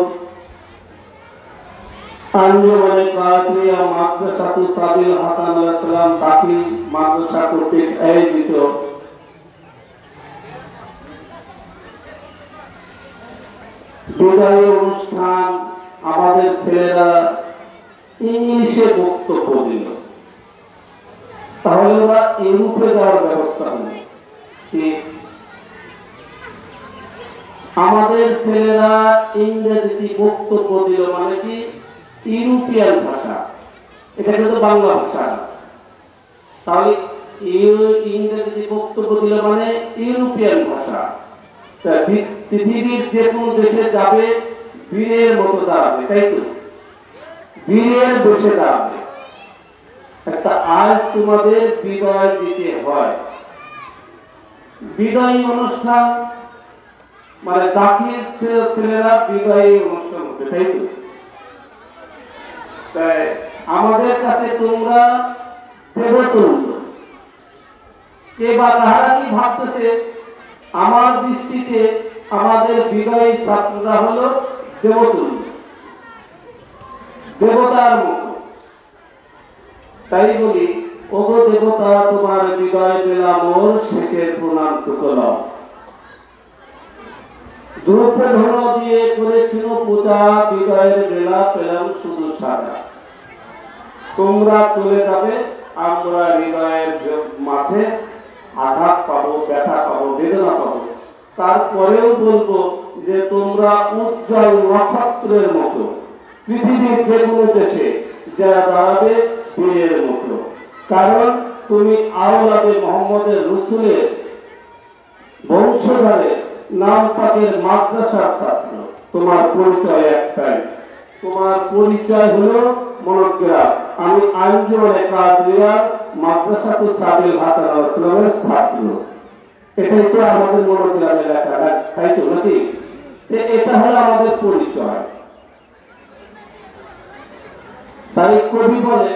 আঞ্জুমানে কাদেরিয়া মাদ্রাসাতু সাবিল হাসান আলাইহিস সালাম দাখিল মাদ্রাসা কর্তৃক আয়োজিত বিদায়ী অনুষ্ঠান। আমাদের ছেলেরা ইংলিশে বক্তব্য দিল, তাহলে ওরা ইউরোপে যাওয়ার ব্যবস্থা হলো। আমাদের ছেলেরা ইংরেজিতে বক্তব্য দিল, মানে কি ইউরোপিয়ান ভাষা, এটা কিন্তু বাংলা ভাষা। তাহলে ইংরেজিতে বক্তব্য দিল মানে ইউরোপিয়ান ভাষা। পৃথিবীর যে কোনো দেশে যাবে বীরের মতো দাঁড়াবে, তাই তো? বীরের বসে দাঁড়াবে। আচ্ছা, আজ তোমাদের বিদায় দিতে হয়। বিদায়ী অনুষ্ঠান মানে দাখিল ছেলেরা বিদায়ী অনুষ্ঠান হবে, তাই তো? তাই আমাদের কাছে তোমরা দেবতুল্য। কে বা তাহারা কি ভাবতেছে? আমার দৃষ্টিতে আমাদের বিদায়ী ছাত্ররা হলো দেবতুল্য, দেবতার মতো। তাই বলি, ওগো দেবতা, তোমার বিদায় বেলা মোর শেষের প্রণামটুকু লও। দ্রব্য ধন দিয়ে করেছিল পূজা, বিদায়ের বেলা পেলাম শুধু সাজা। তোমরা চলে যাবে, আমরা হৃদয়ের মাঝে আঘাত পাবো, ব্যথা পাবো, বেদনা পাবো। তারপরেও বলবো যে তোমরা উজ্জ্বল নক্ষত্রের মতো পৃথিবীর যে কোনো দেশে যারা দাঁড়াবে বীরের মতো। কারণ তুমি আওলাদে মোহাম্মদের রসুলের বংশধরের নাম পাকের মাদ্রাসার ছাত্র। তোমার পরিচয় একটাই, তোমার পরিচয় হলো মনোগ্রাম। আমি আঞ্জুমানে কাদরিয়া মাদ্রাসাতুল সাবিল হাসান ইসলামের ছাত্র। এটাই তো আমাদের মনোগ্রামে লেখা, তাই তো নাকি? এটা হলো আমাদের পরিচয়। তাই কবি বলে,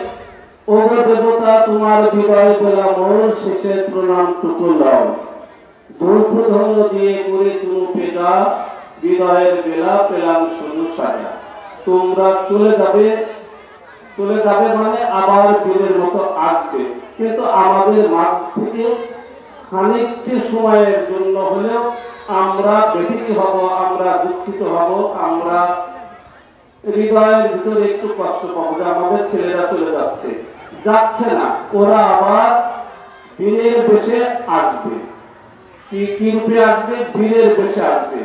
ওগো দেবতা, তোমার বিদায় বেলা মোর শেষের প্রণামটুকু লও। দ্রব্য ধন দিয়ে করে তুমি পেদা, বিদায়ের বেলা পেলাম শুধু সাজা। তোমরা চলে যাবে, চলে যাবে মানে আবার বীরের মতো আসবে। কিন্তু আমাদের মাঝ থেকে খানিকটি সময়ের জন্য হলেও আমরা ব্যথিত হব, আমরা দুঃখিত হব, আমরা হৃদয়ের ভিতরে একটু কষ্ট পাবো যে আমাদের ছেলেরা চলে যাচ্ছে। যাচ্ছে না, ওরা আবার বীরের বেশে আসবে। কি রূপে আসবে? বীরের বেশে আসবে।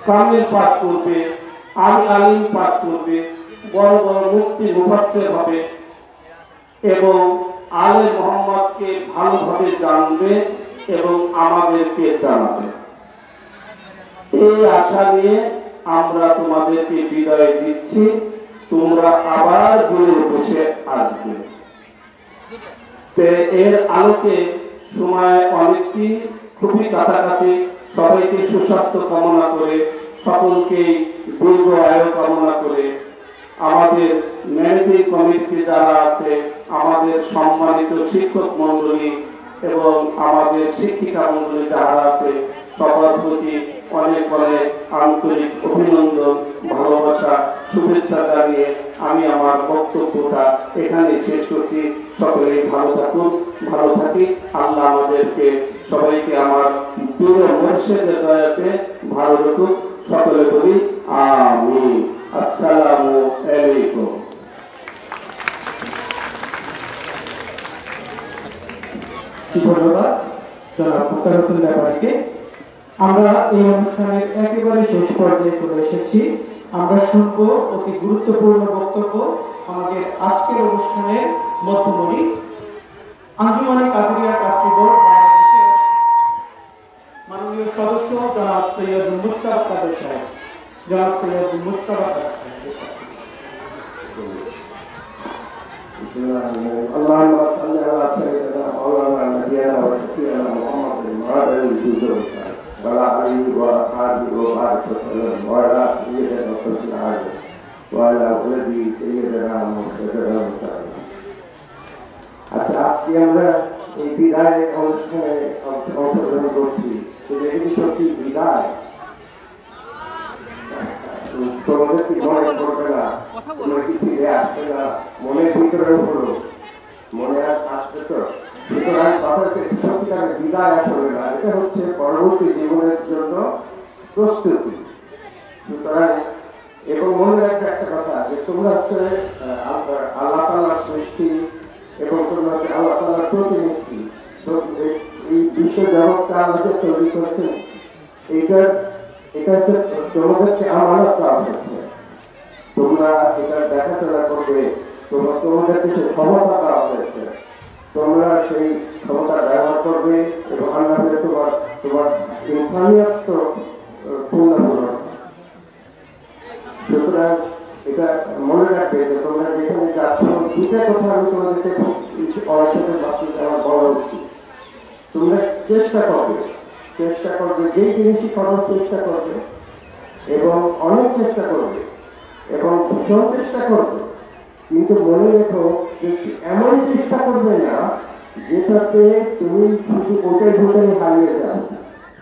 কামিল পাঠ করবে, আলিম পাঠ করবে, বড় বড় মুফতি মুফাসসির হবে এবং আলে মোহাম্মদকে ভালোভাবে জানবে এবং আমাদেরকে জানাবে। এই আশা নিয়ে আমরা তোমাদেরকে বিদায় দিচ্ছি। তোমরা আবার বীরের বেশে আসবে। এর আলোকে সময় অনেকটি খুবই কাছাকাছি। সবাইকে সুস্বাস্থ্য কামনা করে, সকলকে দীর্ঘ আয়ু কামনা করে, আমাদের ম্যানেজিং কমিটি যারা আছে, আমাদের সম্মানিত শিক্ষক মন্ডলী এবং আমাদের শিক্ষিকা মন্ডলী যারা আছে, সবার প্রতি অনেক অনেক আন্তরিক অভিনন্দন, ভালোবাসা, শুভেচ্ছা জানিয়ে আমি আমার বক্তব্যটা এখানে শেষ করছি। সকলেই ভালো থাকুন, ভালো থাকি। আল্লাহ আমাদেরকে সবাইকে আমার প্রিয় মুর্শিদের দয়াতে ভালো রাখুক। সকলে বলি আমিন। আসসালামু আলাইকুম। ধন্যবাদ জনাব মুক্তার হোসেন ব্যাপারীকে। আমরা এই অনুষ্ঠানের একেবারে শেষ পর্যায়ে চলে এসেছি। আমরা শুনবো অতি গুরুত্বপূর্ণ বক্তব্য আমাদের আজকের অনুষ্ঠানের মধ্যমণি আঞ্জুমানে কাদরিয়া ট্রাস্টি বোর্ড বাংলাদেশের মাননীয় সদস্য জনাব সৈয়দ মুস্তাফা কাদের সাহেব। জনাব সৈয়দ মুস্তাফা কাদের সাহেব। اللهم صل على سيدنا مولانا نبينا وشفيعنا محمد وعلى اله وعلى اله واصحابه وبارك وسلم وعلى سيدنا محمد وعلى ولده سيدنا محمد। আচ্ছা, আজকে আমরা এই বিদায় অনুষ্ঠানে অংশগ্রহণ করছি। এটি সত্যি বিদায়, তোমাদের কি মনে পড়বে না? তোমরা কি ফিরে আসবে না? মনের ভিতরে হলো, মনে আসছে তো। সুতরাং সত্যিকারের বিদায় আসবে না, এটা হচ্ছে পরবর্তী জীবনের জন্য প্রস্তুতি। সুতরাং এবং মনে রাখবে একটা কথা, যে তোমরা হচ্ছে আল্লাহ তাআলার সৃষ্টি, এবং তোমরা আল্লাহ তাআলার প্রতিমূর্তি। এই বিশ্ব জগৎটা আল্লাহ তৈরি করেছেন, এটা তোমাদেরকে আমানত দেওয়া হয়েছে। তোমরা এটা দেখাশোনা করবে, তোমাদের কিছু ক্ষমতা দেওয়া হয়েছে, তোমরা সেই ক্ষমতা ব্যবহার করবে এবং আল্লাহ তোমার ইনসানিয়ত পূর্ণ করবে। সুতরাং এটা মনে রাখবে যে তোমরা যেখানে যাচ্ছ, দুটা কথা আমি তোমাদেরকে অসাথে বাস্তবে আমার বলা উচিত। তোমরা চেষ্টা করবে যেই জিনিসই করার চেষ্টা করবে এবং অনেক চেষ্টা করবে এবং ভীষণ চেষ্টা করবে, কিন্তু মনে রেখো যে এমন চেষ্টা করবে না যেটাতে তুমি শুধু ওটাই ভোটাই হারিয়ে যাও,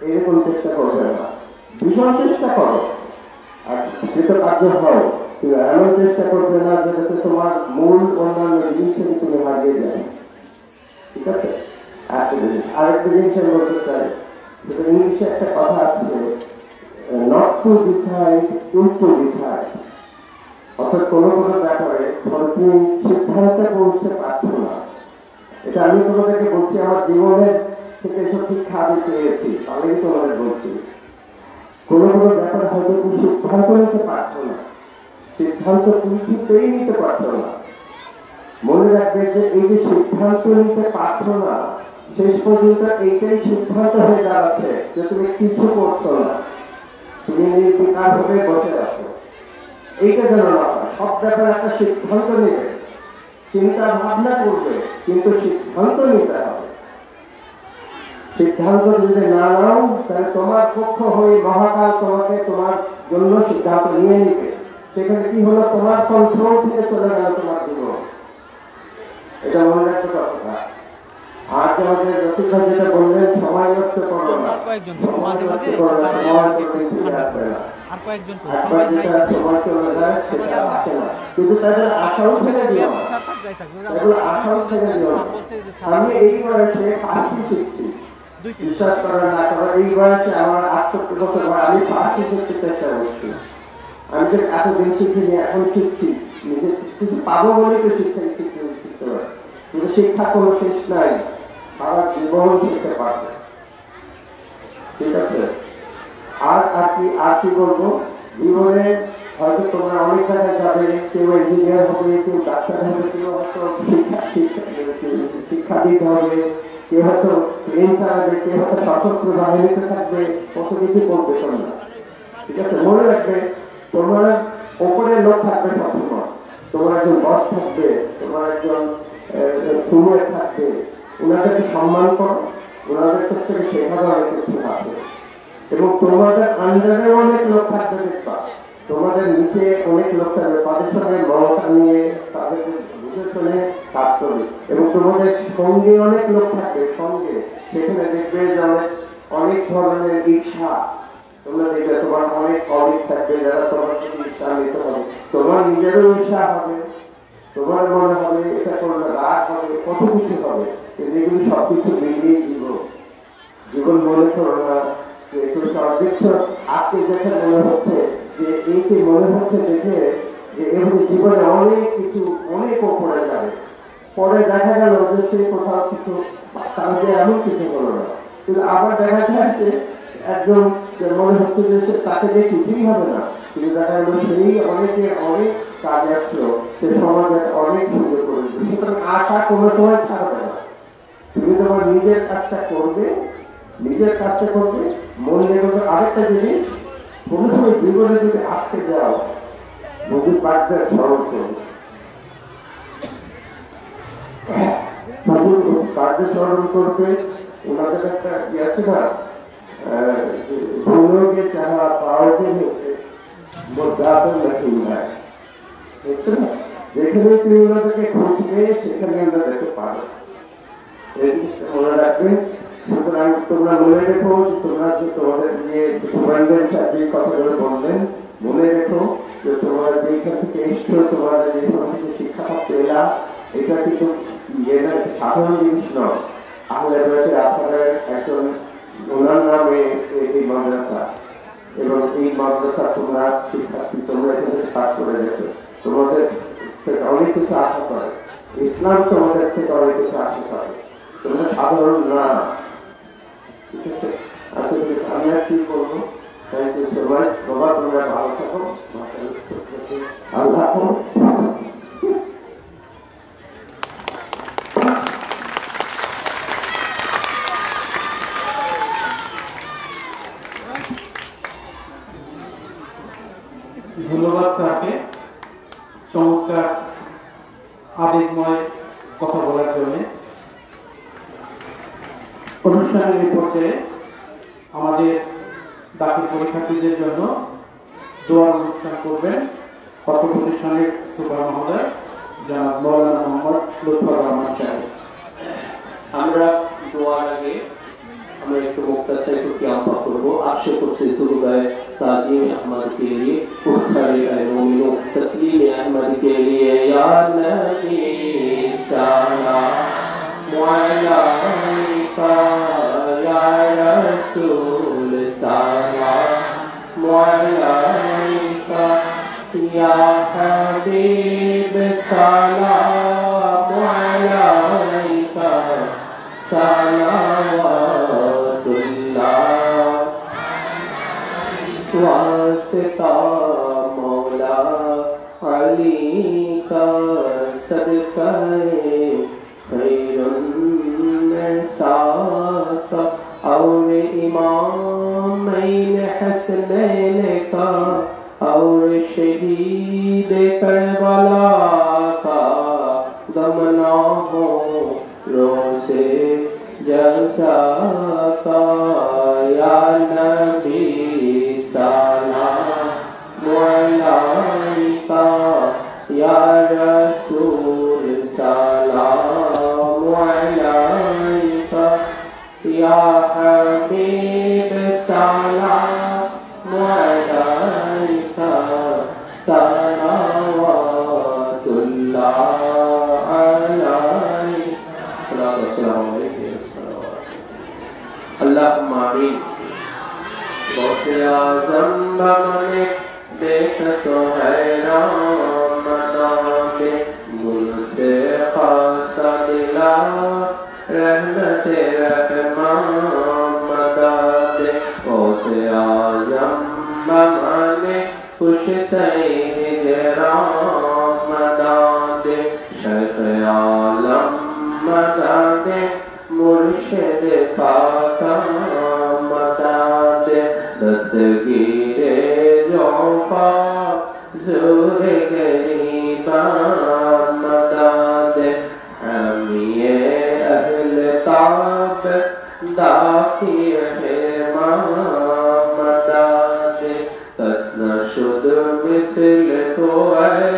এরকম চেষ্টা করবে না। ভীষণ চেষ্টা করো আর যেটা কার্য হয়, তুমি এমন চেষ্টা করবে না যেটাতে তোমার মূল অন্যান্য জিনিসটাকে তুমি হারিয়ে যাও। ঠিক আছে? আরেকটা জিনিস আমি বলতে চাই, যেটা ইংলিশে একটা কথা আছে, not to decide is to decide. অর্থাৎ কোনো ব্যাপারে তুমি সিদ্ধান্তে পৌঁছতে পারছো না। এটা আমি তোমাদেরকে বলছি, আমার জীবনের থেকে এসব শিক্ষা আমি পেয়েছি, আমি তোমাদের বলছি। কোনো ব্যাপারে হয়তো তুমি সিদ্ধান্ত নিতে পারছো না, সিদ্ধান্ত তুমি কিছুতেই নিতে পারছো না। মনে রাখবে যে এই যে সিদ্ধান্ত নিতে পারছো না, শেষ পর্যন্ত এইটাই সিদ্ধান্ত হয়ে দাঁড়াচ্ছে যে তুমি কিছু করছো না, তুমি নির্বিকার ভাবে বসে আছো। এইটা যেন না হয়, সব ব্যাপারে একটা সিদ্ধান্ত নেবে, চিন্তা ভাবনা করবে, কিন্তু সিদ্ধান্ত নিতে হবে। সিদ্ধান্ত যদি না নাও, তাহলে তোমার পক্ষ হয়ে মহাকাল তোমাকে তোমার জন্য সিদ্ধান্ত নিয়ে নিবে। সেখানে কি হলো, তোমার কন্ট্রোল থেকে চলে গেল তোমার জীবন। এটা মনে রাখতে কথা। আর আমাদের রফিক ভাই যেটা বললেন, সময় নষ্ট করো না, সময় নষ্ট করো না, সময় ফিরে আসবে না। একবার যেটা সময় চলে যায় সেটা আসে না, কিন্তু তাদের আশাও ছেড়ে দিও না, এগুলো আশাও ছেড়ে দিও না। আমি এই বয়সে ফার্সি শিখছি, বিশ্বাস করে না করো, এই বয়সে আমার 68 বছর বয়স, আমি ফার্সি শিখতে চেষ্টা করছি। আমি যে এতদিন শিখিনি, এখন শিখছি, নিজে কিছু পাবো বলে তো শিখতে পারি, কিন্তু শিক্ষা কোনো শেষ নাই, সারা জীবন শিখতে পারবে। ঠিক আছে? আর কি বলবো, জীবনে হয়তো তোমরা অনেক জায়গায় যাবে, কেউ ইঞ্জিনিয়ার হবে, কেউ ডাক্তার হবে, কেউ হয়তো শিক্ষাবিদ হবে, কেউ হয়তো ট্রেন চালাবে, কেউ হয়তো সশস্ত্র বাহিনীতে থাকবে, কত কিছু করবে তোমরা। ঠিক আছে? মনে রাখবে, তোমার ওপরে লোক থাকবে সবসময়, তোমার একজন বস থাকবে, তোমার একজন সিনিয়র থাকবে, ওনাদেরকে সম্মান করো, ওনাদের কাছ থেকে শেখাবে অনেক কিছু আছে। এবং তোমাদের আন্ডারে অনেক লোক থাকবে, দেখবা তোমাদের নিচে অনেক লোক থাকবে, তাদের সঙ্গে মমতা নিয়ে তাদেরকে বুঝে শুনে কাজ করবে। এবং তোমাদের সঙ্গে অনেক লোক থাকবে, সঙ্গে সেখানে দেখবে যে অনেক ধরনের ইচ্ছা, তোমরা দেখবে তোমার অনেক কলিগ থাকবে যারা তোমার থেকে ইচ্ছা নিতে হবে, তোমার নিজেরও ইচ্ছা হবে, তোমার মনে হবে এটা করলে রাগ হবে, কত কিছু হবে, কিন্তু এগুলি সবকিছু মিলিয়ে জীবন মনে করো না যে এগুলো সব দেখছো। আজকে দেখে মনে হচ্ছে যে এইকে মনে হচ্ছে দেখে যে এভাবে জীবনে অনেক কিছু অনেক ওপরে যাবে, পরে দেখা গেল যে সে কোথাও কিছু তাহলে এমন কিছু হলো না, কিন্তু আবার দেখা যাচ্ছে একজন মনে হচ্ছে যে তাকে দিয়ে কিছুই হবে না, কিন্তু দেখা গেল সেই অনেকের অনেক কাজ আসলো, সে সমাজে অনেক সুযোগ করে দিবে। সুতরাং আশা কোনো সময় ছাড়বে না, তুমি তোমার নিজের কাজটা করবে, মনে রেখে। আরেকটা জিনিস, কোনো সময় জীবনে যদি আটকে যাও, যদি পাঠটা স্মরণ করবে, কার্য স্মরণ করবে। ওনাদের একটা আছে না, ভূমিকে চাহা পাওয়াকে যেখানে তুমি ওনাদেরকে খুঁজবে সেখানে আমরা দেখতে পারো, এই জিনিসটা মনে রাখবে। সুতরাং তোমরা মনে রেখো, তোমরা তোমাদের যে কথাগুলো বললেন, মনে রেখো যে তোমরা যেখান থেকে এসছো, তোমরা যেখান থেকে শিক্ষা প্রাপ্ত এলাম, এটা কিন্তু সাধারণ জিনিস নয়। আমাদের আপনাদের একজন ওনার নামে এই মাদ্রাসা, এবং এই মাদ্রাসা তোমরা শিক্ষার্থী, তোমরা এখানে কাজ করে গেছো, তোমাদের থেকে অনেক কিছু আশা করে। ইসলাম তো আমাদের থেকে অনেক কিছু আশা করে, তোমরা সাধারণ না। ঠিক আছে, আমি আর কি বলবো? Thank you so much. বাবা তোমরা ভালো থাকো, আল্লাহ। ধন্যবাদ স্যারকে চমৎকার আবেগময় কথা বলার জন্য। অনুষ্ঠানের এই পর্যায়ে আমাদের দাখিল পরীক্ষার্থীদের জন্য দোয়ার অনুষ্ঠান করবেন কত প্রতিষ্ঠানের সুপার মহোদয় জনাব মৌলানা মোহাম্মদ লুৎফর রহমান সাহেব। আমরা দোয়ার আগে আমরা একটু মুক্তাচার একটু কিয়াম পাঠ করবো। आपसे कुछ सुबह ताज़ीम अहमद के लिए सारे मोमिनों तस्लीम अहमद के लिए या नबी सलाम अलैका या रसूल सलाम अलैका या हबीब सलाम अलैका सलावतुल्लाह वास्ता मौला अली का सदका खैरुन्निसा का और इमामैन हसनैन का और शहीद करबला का दमना हो रोसे जैसा का या नबी सलाम अलैका या रसूल सलाम अलैका या हबीब सलाम अलैका सलावतुल्लाह अल्लाहुम्मा आमीन। गौसे आज़म बमने देख तो हैरान मनामे गुल से खासा दिला रहमते रहमान मदादे। गौसे आज़म बमने खुश तई हिजरान मदादे। शेख आलम मदादे मुर्शिद फाका मदादे। दस्तगीरे जोफा ज़ोरे गरीबा मदादे। हमिये अहले ताब दाखिय हेमा मदादे। तस्ना शुद मिसल तो है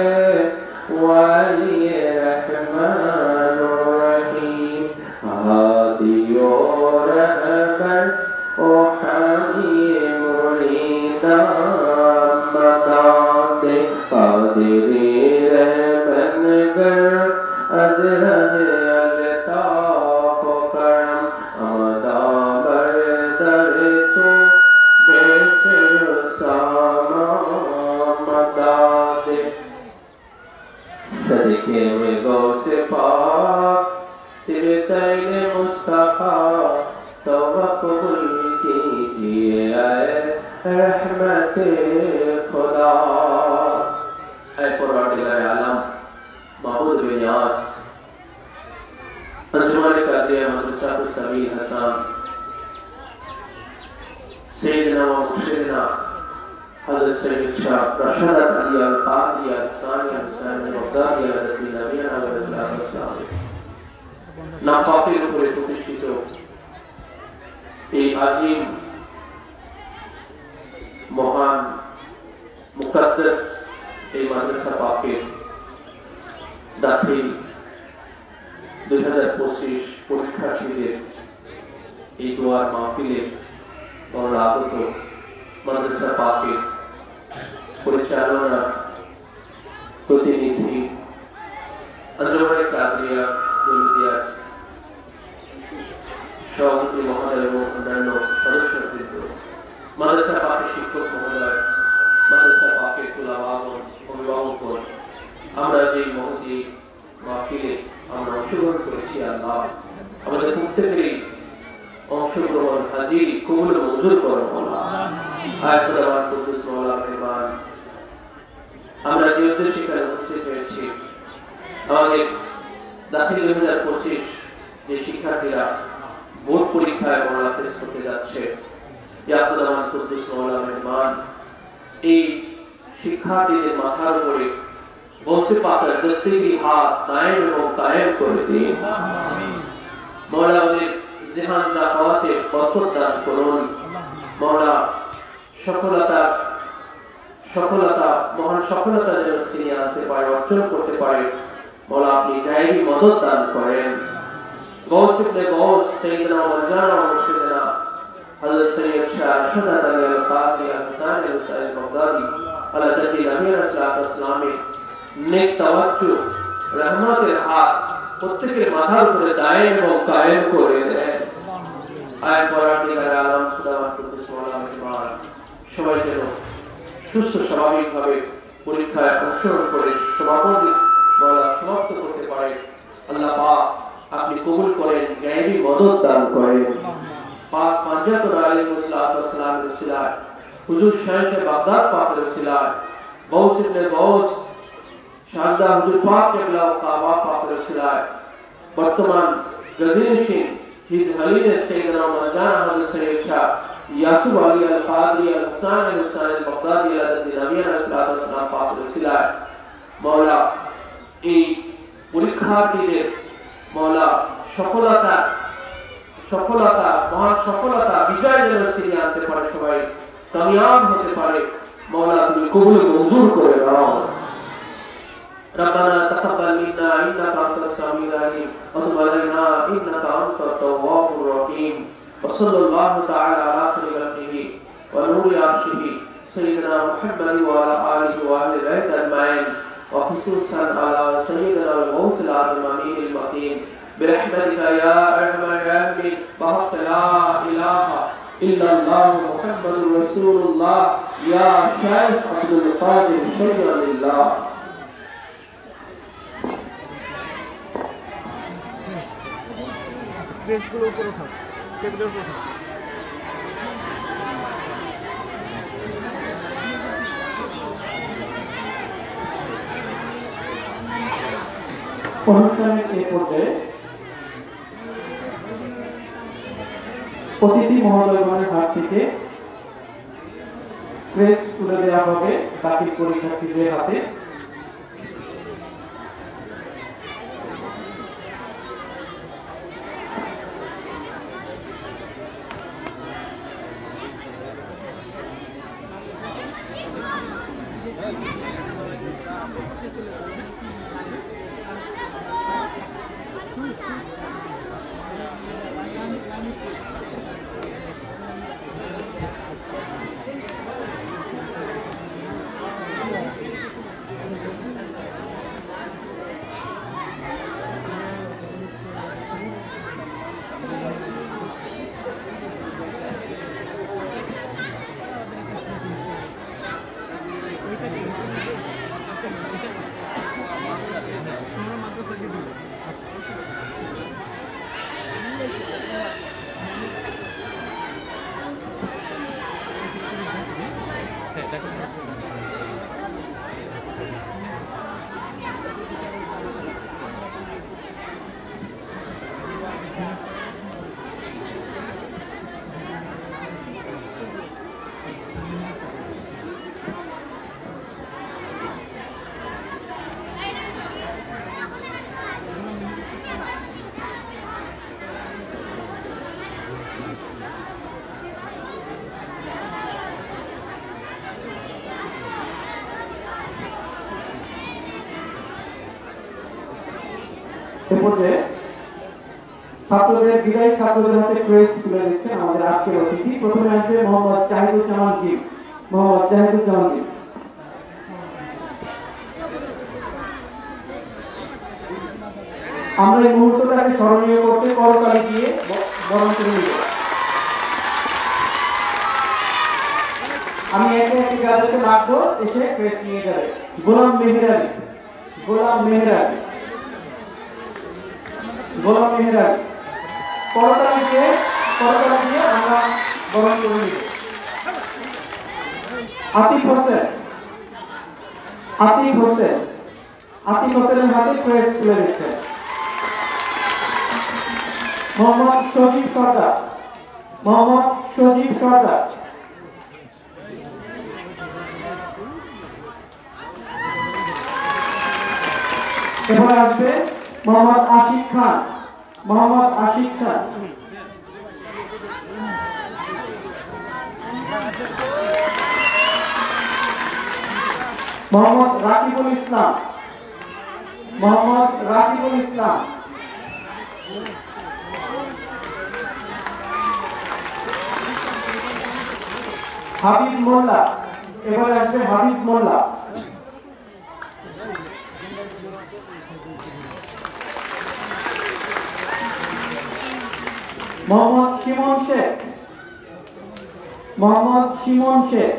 वाली रहमान रहीम। हादियो रहबर ओ हामी मुरीदा मदादे। कादिरी रहबन गर अजरह अलताफ करम अमदा बरदर तो बेसर सामा मदादे। सदके में गौसे पाक सिरतैन मुस्तफा तौबा कबूल कीजिए रहमत खुदा। ऐ परवरदिगार आलम महबूब नियाज़ अंजुमन कादरिया मदरसा सबील हसन सैयदना व मुर्शिदना हज़रत सैयद शाह रशदत अली अल-फातिहा सानिया हुसैन बगदादी हज़रत नबीना अलैहिस्सलाम नाफाकेर উপরে প্রতিষ্ঠিত এই আজিম মহান মুকদ্দাস এই মাদ্রাসা পাকের দাখিল 2025 পরীক্ষার্থীদের এই দোয়ার মাহফিলে আগত মাদ্রাসা পাকের পরিচালনা প্রতিনিধি আজমরে কাদরিয়া দৌলতিয়া সভাপতি মহোদয় এবং অন্যান্য সদস্যবৃন্দ, মাদ্রাসা পাকের শিক্ষক মহোদয়, মাদ্রাসা পাকের তুলাবাগন, অভিভাবকগণ, আমরা যে মহতি মাহফিলে আমরা অংশগ্রহণ করেছি আল্লাহ আমাদের প্রত্যেকেরই অংশগ্রহণ হাজির কবুল মঞ্জুর করো আয় খোদাওয়ার কুদ্দুস মাওলা মেহমান আমরা যে উদ্দেশ্যে এখানে উপস্থিত হয়েছি আমাদের দাখিল 2025 যে শিক্ষার্থীরা বোর্ড পরীক্ষায় মাওলা ফেস করতে যাচ্ছে ইয়া খোদাওয়ার কুদ্দুস মাওলা মেহমান এই শিক্ষার্থীদের মাথার উপরে বসে পাকের দস্তগীর হাত কায়েম এবং কায়েম করে দিন মাওলা ওদের জিহান জাকাতে বরকত দান করুন মাওলা সফলতা মহান সফলতা যেন ছিনিয়ে আনতে পারে অর্জন করতে পারে মাওলা আপনি গায়েবী মদত দান করেন গৌস ইবনে গৌস সাইয়েদনা ওয়াজানা ওয়া মুর্শিদনা হযরত সৈয়দ শাহ আরশাদ আলী আল কাদি আল হাসান আল হুসাইন বাগদাদি আলা জাতি নবী রাসূলুল্লাহ ইসলামে নেক তাওয়াজ্জু রহমতের হাত প্রত্যেকের মাথার উপরে দায়েম এবং কায়েম করে দেন আয় পরাধিকার আলম খোদাওয়ার কুদ্দুস মাওলা মেহমান সবাই যেন সুস্থ স্বাভাবিকভাবে পরীক্ষায় অংশগ্রহণ করে সমাপনী বলা সমাপ্ত করতে পারে আল্লাহ পাক আপনি কবুল করেন গায়েবী মদত দান করেন পাক পাঞ্জাতুল আলাইহিস সালামের ওসিলায় হুজুর শাহ বাগদাদ পাকের ওসিলায় গৌস ইবনে গৌস শাহজাদা হুজুর পাক কেবলা ও কাবা পাকের ওসিলায় বর্তমান গদিনশীন হিজ হলিনেস সাইয়েদনা মাওলানা হযরত সৈয়দ শাহ ইয়াসুফ আলী আল কাদরি আল হাসান আল হুসাইন বাগদাদি আলাদি নবী রাসূলুল্লাহ সাল্লাল্লাহু পাকের ওসিলায় মাওলা এই পরীক্ষার্থীদের মাওলা সফলতা মহান সফলতা বিজয় যেন ছিনিয়ে আনতে পারে সবাই কামিয়াব হতে পারে মাওলা তুমি কবুল মঞ্জুর করে দাও ربنا تقبل منا انك انت السميع العليم وتب علينا انك انت التواب الرحيم وصلى الله تعالى على خير خلقه ونور عرشه سيدنا محمد وعلى اله واهل بيته اجمعين وخصوصا على سيدنا الغوث العظيم امين المتين برحمتك يا ارحم الراحمين بحق لا اله الا الله محمد رسول الله يا شيخ عبد القادر شيئا لله বেঞ্চগুলো উপরে উঠাও টেবিলের উপরে উঠাও অনুষ্ঠানের এই পর্যায়ে অতিথি মহোদয়গণের হাত থেকে ক্রেস্ট তুলে দেওয়া হবে দাখিল পরীক্ষার্থীদের হাতে এরপরে ছাত্রদের বিদায়ী ছাত্রদের হাতে ক্রেস্ট তুলে দিচ্ছেন আমাদের আজকের অতিথি। প্রথমে আসবে মোহাম্মদ জাহিদুজ্জামান জি। মোহাম্মদ জাহিদুজ্জামান জি। আমরা এই মুহূর্তটাকে স্মরণীয় করতে করতালি দিয়ে বরণ করে নিব। আমি একে একে যাদেরকে রাখবো এসে ক্রেস্ট নিয়ে যাবে। গোলাম মেহের আলী, গোলাম মেহরাজ, গোলাম মেহরাজ। করতালি দিয়ে আমরা বরণ করে নিব। আতিক হোসেন, আতিক হোসেন, আতিক হোসেনের হাতে ক্রেস্ট তুলে দিচ্ছেন। মোহাম্মদ সজীব সরদার, মোহাম্মদ সজীব সরদার। এবার আসবে মোহাম্মদ আশিক খান, মোহাম্মদ আশিক খান। মোহাম্মদ রাকিবুল ইসলাম, মোহাম্মদ রাকিবুল ইসলাম। হাবিব মোল্লা, এবার আসবে হাবিব মোল্লা। মোহাম্মদ শিমন শেখ, মোহাম্মদ শিমন শেখ।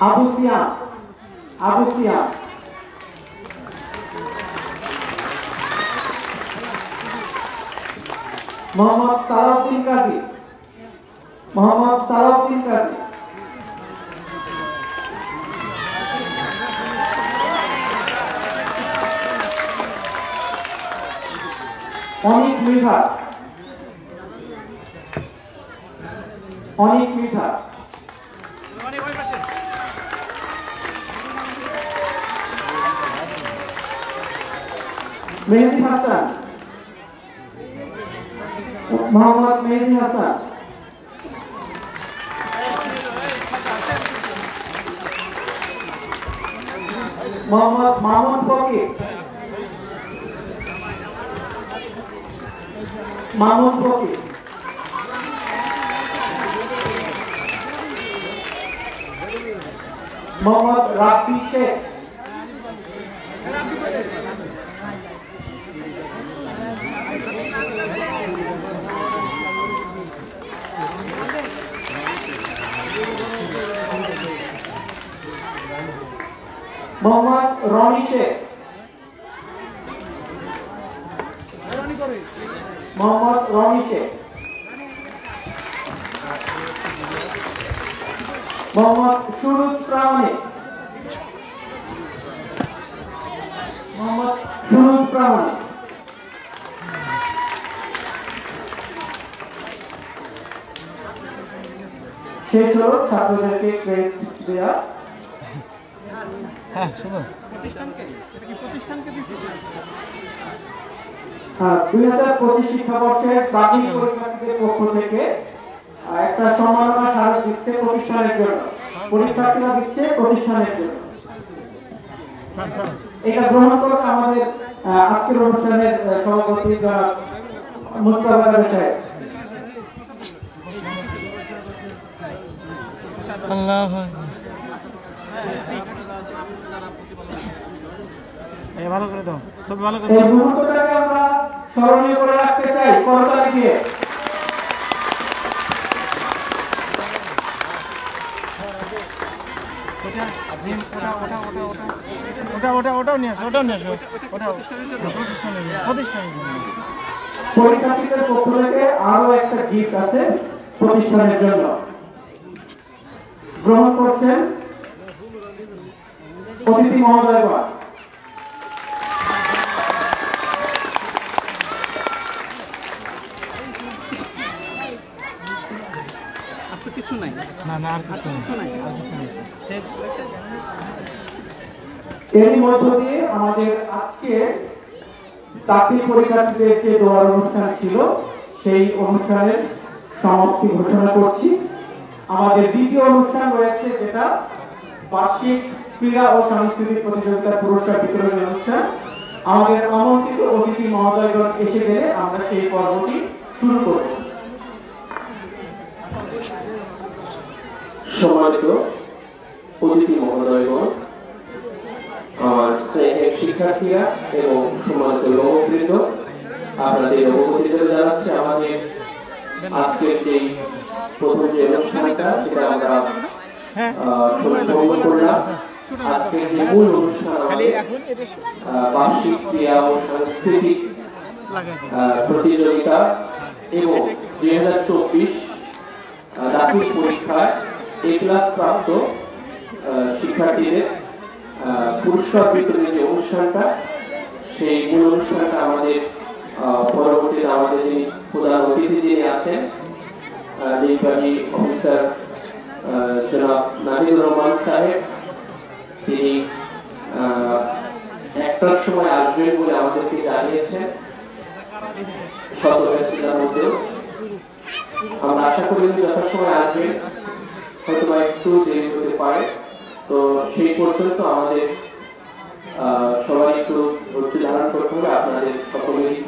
আবু সিয়াম, আবু সিয়াম। মোহাম্মদ সালাউদ্দিন কাজী, মোহাম্মদ সালাউদ্দিন কাজী। অনিক মৃধা, অনিক মৃধা। মেহেদি হাসান, মোহাম্মদ মেহেদি হাসান। মোহাম্মদ মামুন ফকির, মামুন ফকির। মোহাম্মদ রাব্বি শেখ, মোহাম্মদ রনি শেখ, মোহাম্মদ রনি শেখ। মোহাম্মদ সুরুজ প্রামাণিক, মোহাম্মদ সুরুজ প্রামাণিক। শেষ হলো ছাত্রদেরকে ক্রেস্ট দেওয়া। হ্যাঁ, শুনুন। প্রতিষ্ঠানকে, এটা কি প্রতিষ্ঠানকে দিছিস? 2025 শিক্ষাবর্ষের বাকি পরীক্ষার্থীদের পক্ষ থেকে একটা সম্মাননা স্মারক দিচ্ছে প্রতিষ্ঠানের জন্য, পরীক্ষার্থীরা দিচ্ছে প্রতিষ্ঠানের জন্য। এটা গ্রহণ করতে আমাদের আজকের অনুষ্ঠানের সভাপতি মুস্তাফা কাদের সাহেব। আল্লাহ ভালো করে দাও, সব ভালো করে এই মুহূর্তটাকে আমরা স্মরণীয় করে রাখতে চাই করতালি দিয়ে। ওটাও নিয়ে আসো, ওটাও নিয়ে আসো, ওটাও প্রতিষ্ঠানের জন্য। পরীক্ষার্থীদের পক্ষ থেকে আরো একটা গিফট আছে প্রতিষ্ঠানের জন্য। গ্রহণ করছেন অতিথি মহোদয়গণ। কিছু নাই, না না, আর কিছু নাই, আর কিছু নাই। এর মধ্য দিয়ে আমাদের আজকে দাখিল পরীক্ষার্থীদের যে দোয়ার অনুষ্ঠান ছিল সেই অনুষ্ঠানের সমাপ্তি ঘোষণা করছি। আমাদের দ্বিতীয় অনুষ্ঠান রয়েছে, যেটা বার্ষিক ক্রীড়া ও সাংস্কৃতিক প্রতিযোগিতার পুরস্কার বিতরণী অনুষ্ঠান। আমাদের আমন্ত্রিত অতিথি মহোদয়গণ এসে গেলে আমরা সেই পর্বটি শুরু করব। সম্মানিত অতিথি মহোদয়গণ, আমার স্নেহের শিক্ষার্থীরা এবং সম্মানিত লোকবৃন্দ, আপনাদের অবগতি জানাচ্ছে আমাদের আজকের যেই প্রথম যে অনুষ্ঠানটা যেটা আমরা শুরু করলাম, আজকের যে মূল অনুষ্ঠান বার্ষিক ক্রীড়া ও সাংস্কৃতিক প্রতিযোগিতা এবং 2024 দাখিল পরীক্ষায় এ ক্লাস প্রাপ্ত শিক্ষার্থীদের পুরস্কার বিতরণের যে অনুষ্ঠানটা, সেই মূল অনুষ্ঠানটা আমাদের পরবর্তীতে আমাদের যিনি প্রধান অতিথি যিনি আছেন নির্বাহী অফিসার জনাব নাহিদুর রহমান সাহেব, তিনি 1টার সময় আসবেন বলে আমাদেরকে জানিয়েছেন। শত ব্যস্ততার মধ্যেও আমরা আশা করি যথাসময় আসবেন, হয়তো একটু দেরি হতে পারে। তো সেই পর্যন্ত আমাদের সবাই একটু ধৈর্য ধারণ করতে হবে। আপনাদের সকলেরই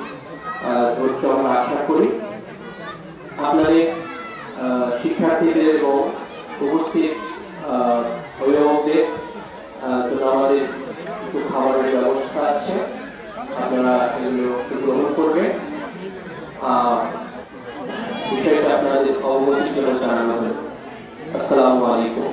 ধৈর্য আমরা আশা করি। আপনাদের শিক্ষার্থীদের এবং উপস্থিত অভিভাবকদের জন্য আমাদের একটু খাবারের ব্যবস্থা আছে, আপনারা এগুলো গ্রহণ করবেন। বিষয়টা আপনাদের অবগতির জন্য জানানো হলো। আসসালামু আলাইকুম।